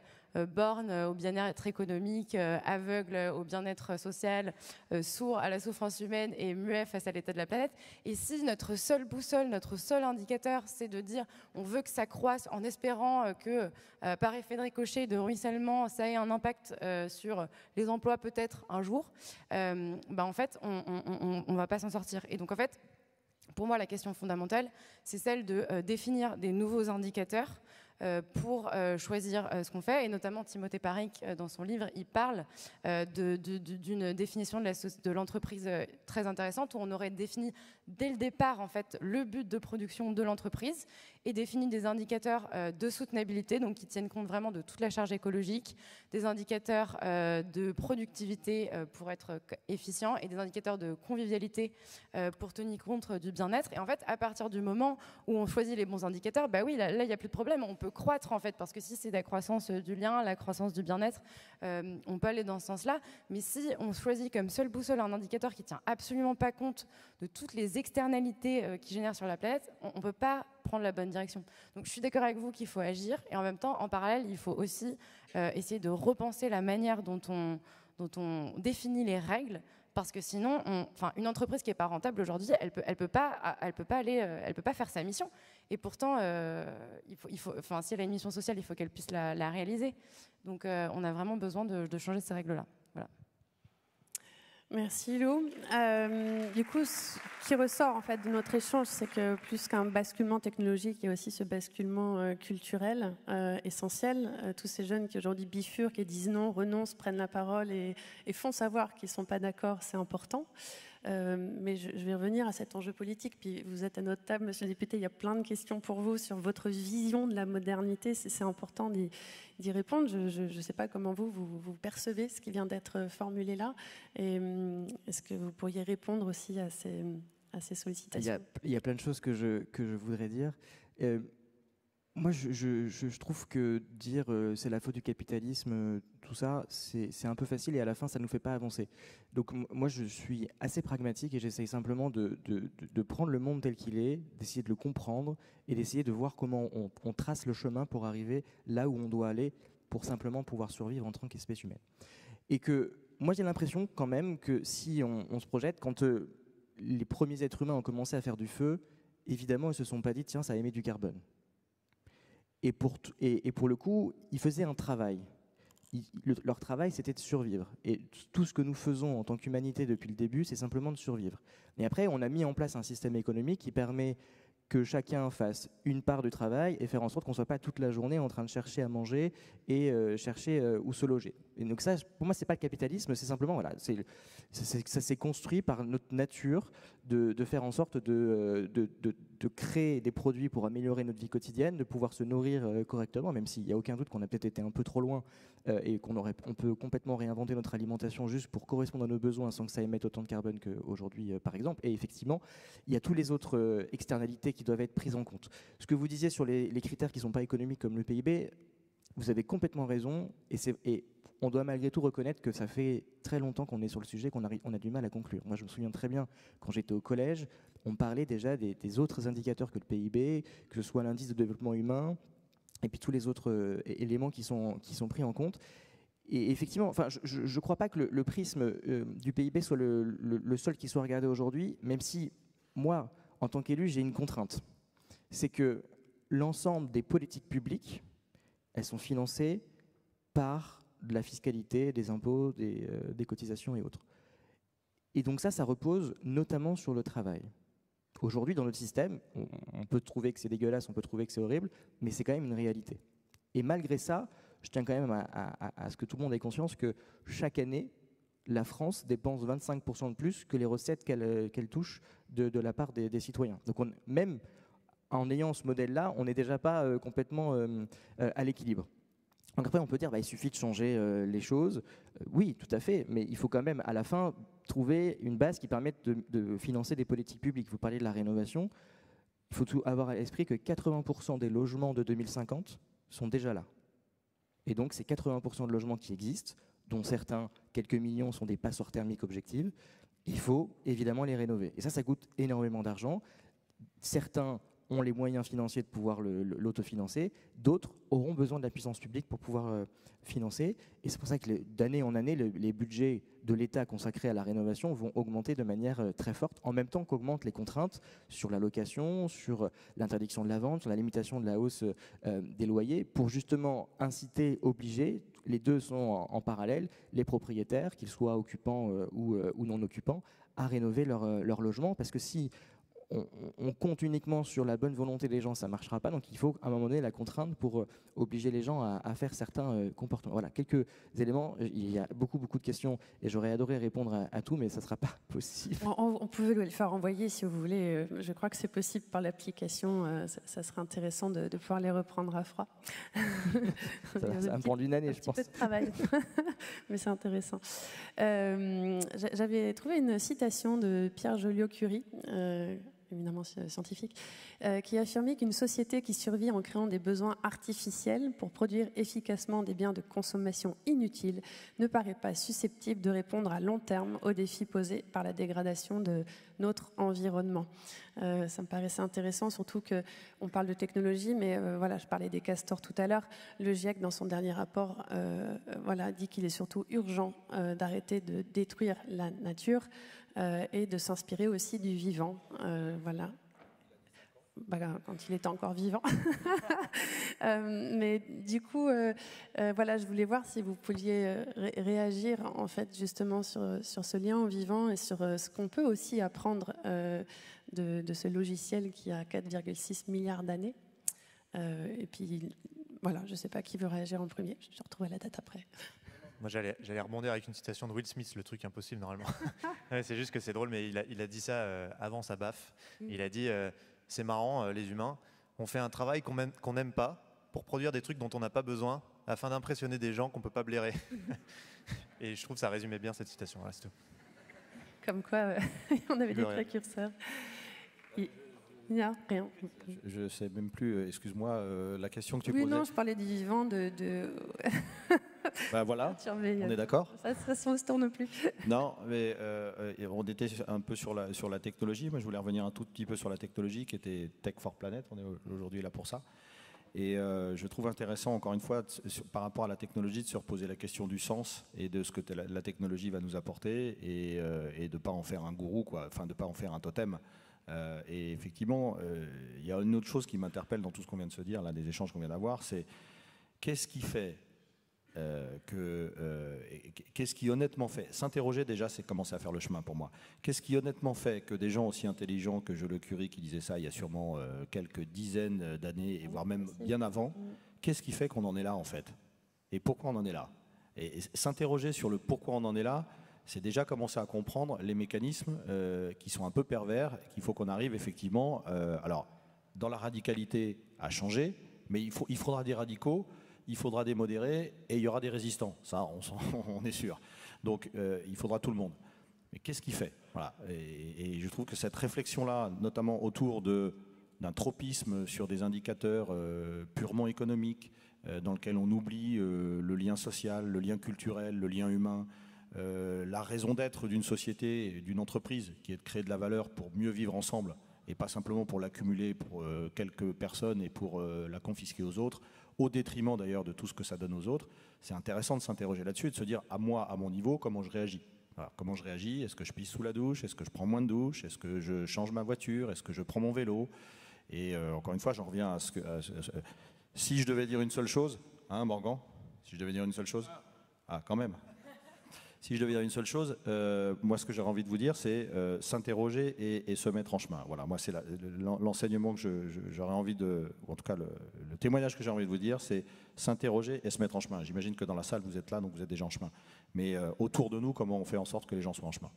borne au bien-être économique, aveugle au bien-être social, sourd à la souffrance humaine et muet face à l'état de la planète. Et si notre seule boussole, notre seul indicateur, c'est de dire on veut que ça croisse en espérant que par effet de ricochet, de ruissellement, ça ait un impact sur les emplois peut-être un jour, en fait, on ne va pas s'en sortir. Et donc, en fait, pour moi, la question fondamentale, c'est celle de définir des nouveaux indicateurs pour choisir ce qu'on fait. Et notamment, Timothée Paric, dans son livre, il parle d'une définition de l'entreprise très intéressante, où on aurait défini dès le départ, en fait, le but de production de l'entreprise et défini des indicateurs de soutenabilité, donc qui tiennent compte vraiment de toute la charge écologique, des indicateurs de productivité pour être efficient et des indicateurs de convivialité pour tenir compte du bien-être. Et en fait, à partir du moment où on choisit les bons indicateurs, oui, là, il n'y a plus de problème. On peut croître, en fait, parce que si c'est la croissance du lien, la croissance du bien-être, on peut aller dans ce sens-là. Mais si on choisit comme seule boussole un indicateur qui ne tient absolument pas compte de toutes les externalités qui génèrent sur la planète, on ne peut pas prendre la bonne direction. Donc je suis d'accord avec vous qu'il faut agir, et en même temps, en parallèle, il faut aussi essayer de repenser la manière dont on définit les règles, parce que sinon, une entreprise qui n'est pas rentable aujourd'hui, elle peut pas faire sa mission. Et pourtant, si elle a une mission sociale, il faut qu'elle puisse la réaliser. Donc, on a vraiment besoin de changer ces règles-là. Voilà. Merci Lou. Du coup, ce qui ressort en fait de notre échange, c'est que plus qu'un basculement technologique, il y a aussi ce basculement culturel essentiel. Tous ces jeunes qui aujourd'hui bifurquent et disent non, renoncent, prennent la parole et font savoir qu'ils ne sont pas d'accord, c'est important. Mais je vais revenir à cet enjeu politique. Puis vous êtes à notre table, monsieur le député, il y a plein de questions pour vous sur votre vision de la modernité. C'est important d'y répondre. Je ne sais pas comment vous percevez ce qui vient d'être formulé là. Et est-ce que vous pourriez répondre aussi à ces sollicitations? Il y a plein de choses que je voudrais dire. Moi, je trouve que dire c'est la faute du capitalisme, tout ça, c'est un peu facile et à la fin, ça ne nous fait pas avancer. Donc moi, je suis assez pragmatique et j'essaye simplement de prendre le monde tel qu'il est, d'essayer de le comprendre et d'essayer de voir comment on trace le chemin pour arriver là où on doit aller pour simplement pouvoir survivre en tant qu'espèce humaine. Et que moi, j'ai l'impression quand même que si on se projette, quand les premiers êtres humains ont commencé à faire du feu, évidemment, ils ne se sont pas dit « tiens, ça émet du carbone ». Et pour le coup, ils faisaient un travail. Leur travail, c'était de survivre. Et tout ce que nous faisons en tant qu'humanité depuis le début, c'est simplement de survivre. Et après, on a mis en place un système économique qui permet que chacun fasse une part du travail et faire en sorte qu'on ne soit pas toute la journée en train de chercher à manger et chercher où se loger. Et donc ça, pour moi, ce n'est pas le capitalisme, c'est simplement, voilà, ça s'est construit par notre nature de faire en sorte de créer des produits pour améliorer notre vie quotidienne, de pouvoir se nourrir correctement, même s'il n'y a aucun doute qu'on a peut-être été un peu trop loin et on peut complètement réinventer notre alimentation juste pour correspondre à nos besoins sans que ça émette autant de carbone qu'aujourd'hui, par exemple. Et effectivement, il y a toutes les autres externalités qui doivent être prises en compte. Ce que vous disiez sur les critères qui ne sont pas économiques comme le PIB, vous avez complètement raison et on doit malgré tout reconnaître que ça fait très longtemps qu'on est sur le sujet, qu'on a du mal à conclure. Moi, je me souviens très bien, quand j'étais au collège, on parlait déjà des autres indicateurs que le PIB, que ce soit l'indice de développement humain, et puis tous les autres éléments qui sont pris en compte. Et effectivement, je ne crois pas que le prisme du PIB soit le seul qui soit regardé aujourd'hui, même si moi, en tant qu'élu, j'ai une contrainte. C'est que l'ensemble des politiques publiques, elles sont financées par de la fiscalité, des impôts, des cotisations et autres. Et donc ça repose notamment sur le travail. Aujourd'hui, dans notre système, on peut trouver que c'est dégueulasse, on peut trouver que c'est horrible, mais c'est quand même une réalité. Et malgré ça, je tiens quand même à ce que tout le monde ait conscience que chaque année, la France dépense 25% de plus que les recettes qu'elle touche de la part des citoyens. Donc même en ayant ce modèle-là, on n'est déjà pas complètement à l'équilibre. Donc après, on peut dire il suffit de changer les choses. Oui, tout à fait, mais il faut quand même, à la fin, trouver une base qui permette de financer des politiques publiques. Vous parlez de la rénovation. Il faut avoir à l'esprit que 80% des logements de 2050 sont déjà là. Et donc, c'est 80% de logements qui existent, dont certains, quelques millions, sont des passoires thermiques objectives. Il faut évidemment les rénover. Et ça coûte énormément d'argent. Certains ont les moyens financiers de pouvoir l'autofinancer. D'autres auront besoin de la puissance publique pour pouvoir financer. Et c'est pour ça que d'année en année, les budgets de l'État consacrés à la rénovation vont augmenter de manière très forte, en même temps qu'augmentent les contraintes sur la location, sur l'interdiction de la vente, sur la limitation de la hausse des loyers, pour justement inciter, obliger, les deux sont en parallèle, les propriétaires, qu'ils soient occupants ou non occupants, à rénover leur logement. Parce que si on compte uniquement sur la bonne volonté des gens, ça ne marchera pas. Donc il faut à un moment donné la contrainte pour obliger les gens à faire certains comportements. Voilà, quelques éléments. Il y a beaucoup de questions et j'aurais adoré répondre à tout, mais ça ne sera pas possible. On pouvait le faire envoyer si vous voulez. Je crois que c'est possible par l'application. Ça serait intéressant de pouvoir les reprendre à froid. Ça va me prendre une année, je pense. Un petit peu de travail, mais c'est intéressant. J'avais trouvé une citation de Pierre Joliot-Curie, éminemment scientifique, qui affirmait qu'une société qui survit en créant des besoins artificiels pour produire efficacement des biens de consommation inutiles ne paraît pas susceptible de répondre à long terme aux défis posés par la dégradation de notre environnement. Ça me paraissait intéressant, surtout qu'on parle de technologie, mais voilà, je parlais des castors tout à l'heure. Le GIEC, dans son dernier rapport, dit qu'il est surtout urgent d'arrêter de détruire la nature et de s'inspirer aussi du vivant. Quand il était encore vivant. Mais du coup, je voulais voir si vous pouviez réagir en fait justement sur ce lien au vivant et sur ce qu'on peut aussi apprendre de ce logiciel qui a 4,6 milliards d'années. Et puis, voilà, je ne sais pas qui veut réagir en premier. Je retrouverai la date après. Moi, j'allais rebondir avec une citation de Will Smith, le truc impossible normalement. Ouais, c'est juste que c'est drôle, mais il a dit ça avant sa baffe. Il a dit c'est marrant, les humains, on fait un travail qu'on n'aime pas pour produire des trucs dont on n'a pas besoin afin d'impressionner des gens qu'on ne peut pas blairer. Et je trouve que ça résumait bien cette citation. Voilà, c'est tout. Comme quoi, on avait des précurseurs. Il n'y a rien. Je ne sais même plus, excuse-moi, la question que tu posais. Oui, non, je parlais du vivant, voilà, on est d'accord. Ça ne se tourne plus. Non, mais on était un peu sur la technologie. Moi, je voulais revenir un tout petit peu sur la technologie qui était Tech for Planet. On est aujourd'hui là pour ça. Et je trouve intéressant, encore une fois, par rapport à la technologie, de se reposer la question du sens et de ce que la technologie va nous apporter et de ne pas en faire un gourou, quoi. Enfin, de ne pas en faire un totem. Et effectivement, il y a une autre chose qui m'interpelle dans tout ce qu'on vient de se dire, là, des échanges qu'on vient d'avoir, c'est qu'est-ce qui fait qu'est-ce qui honnêtement fait s'interroger déjà, c'est commencer à faire le chemin pour moi. Qu'est-ce qui honnêtement fait que des gens aussi intelligents que Joe Le Curie qui disait ça il y a sûrement quelques dizaines d'années, et voire même bien avant, qu'est-ce qui fait qu'on en est là en fait? Et pourquoi on en est là? Et s'interroger sur le pourquoi on en est là, c'est déjà commencer à comprendre les mécanismes qui sont un peu pervers, qu'il faut qu'on arrive effectivement, alors dans la radicalité à changer, mais il faudra des radicaux, il faudra des modérés et il y aura des résistants. Ça, on est sûr. Donc, il faudra tout le monde. Mais qu'est-ce qui fait? Voilà. Et je trouve que cette réflexion-là, notamment autour d'un tropisme sur des indicateurs purement économiques, dans lequel on oublie le lien social, le lien culturel, le lien humain, la raison d'être d'une société, d'une entreprise, qui est de créer de la valeur pour mieux vivre ensemble, et pas simplement pour l'accumuler pour quelques personnes et pour la confisquer aux autres, au détriment d'ailleurs de tout ce que ça donne aux autres. C'est intéressant de s'interroger là-dessus et de se dire, à moi, à mon niveau, comment je réagis. Voilà, comment je réagis? Est-ce que je pisse sous la douche? Est-ce que je prends moins de douche? Est-ce que je change ma voiture? Est-ce que je prends mon vélo? Et encore une fois, j'en reviens à ce que... si je devais dire une seule chose, hein, Morgan? Si je devais dire une seule chose? Ah, quand même. Si je devais dire une seule chose, moi ce que j'aurais envie de vous dire, c'est s'interroger et se mettre en chemin. Voilà, moi c'est l'enseignement que j'aurais envie de, ou en tout cas le témoignage que j'ai envie de vous dire, c'est s'interroger et se mettre en chemin. J'imagine que dans la salle vous êtes là, donc vous êtes déjà en chemin. Mais autour de nous, comment on fait en sorte que les gens soient en chemin?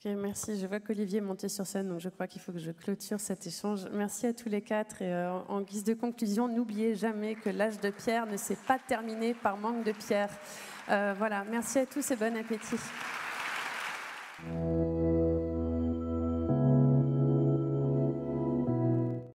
Okay, merci. Je vois qu'Olivier est monté sur scène, donc je crois qu'il faut que je clôture cet échange. Merci à tous les quatre. Et en guise de conclusion, n'oubliez jamais que l'âge de pierre ne s'est pas terminé par manque de pierre. Voilà, merci à tous et bon appétit.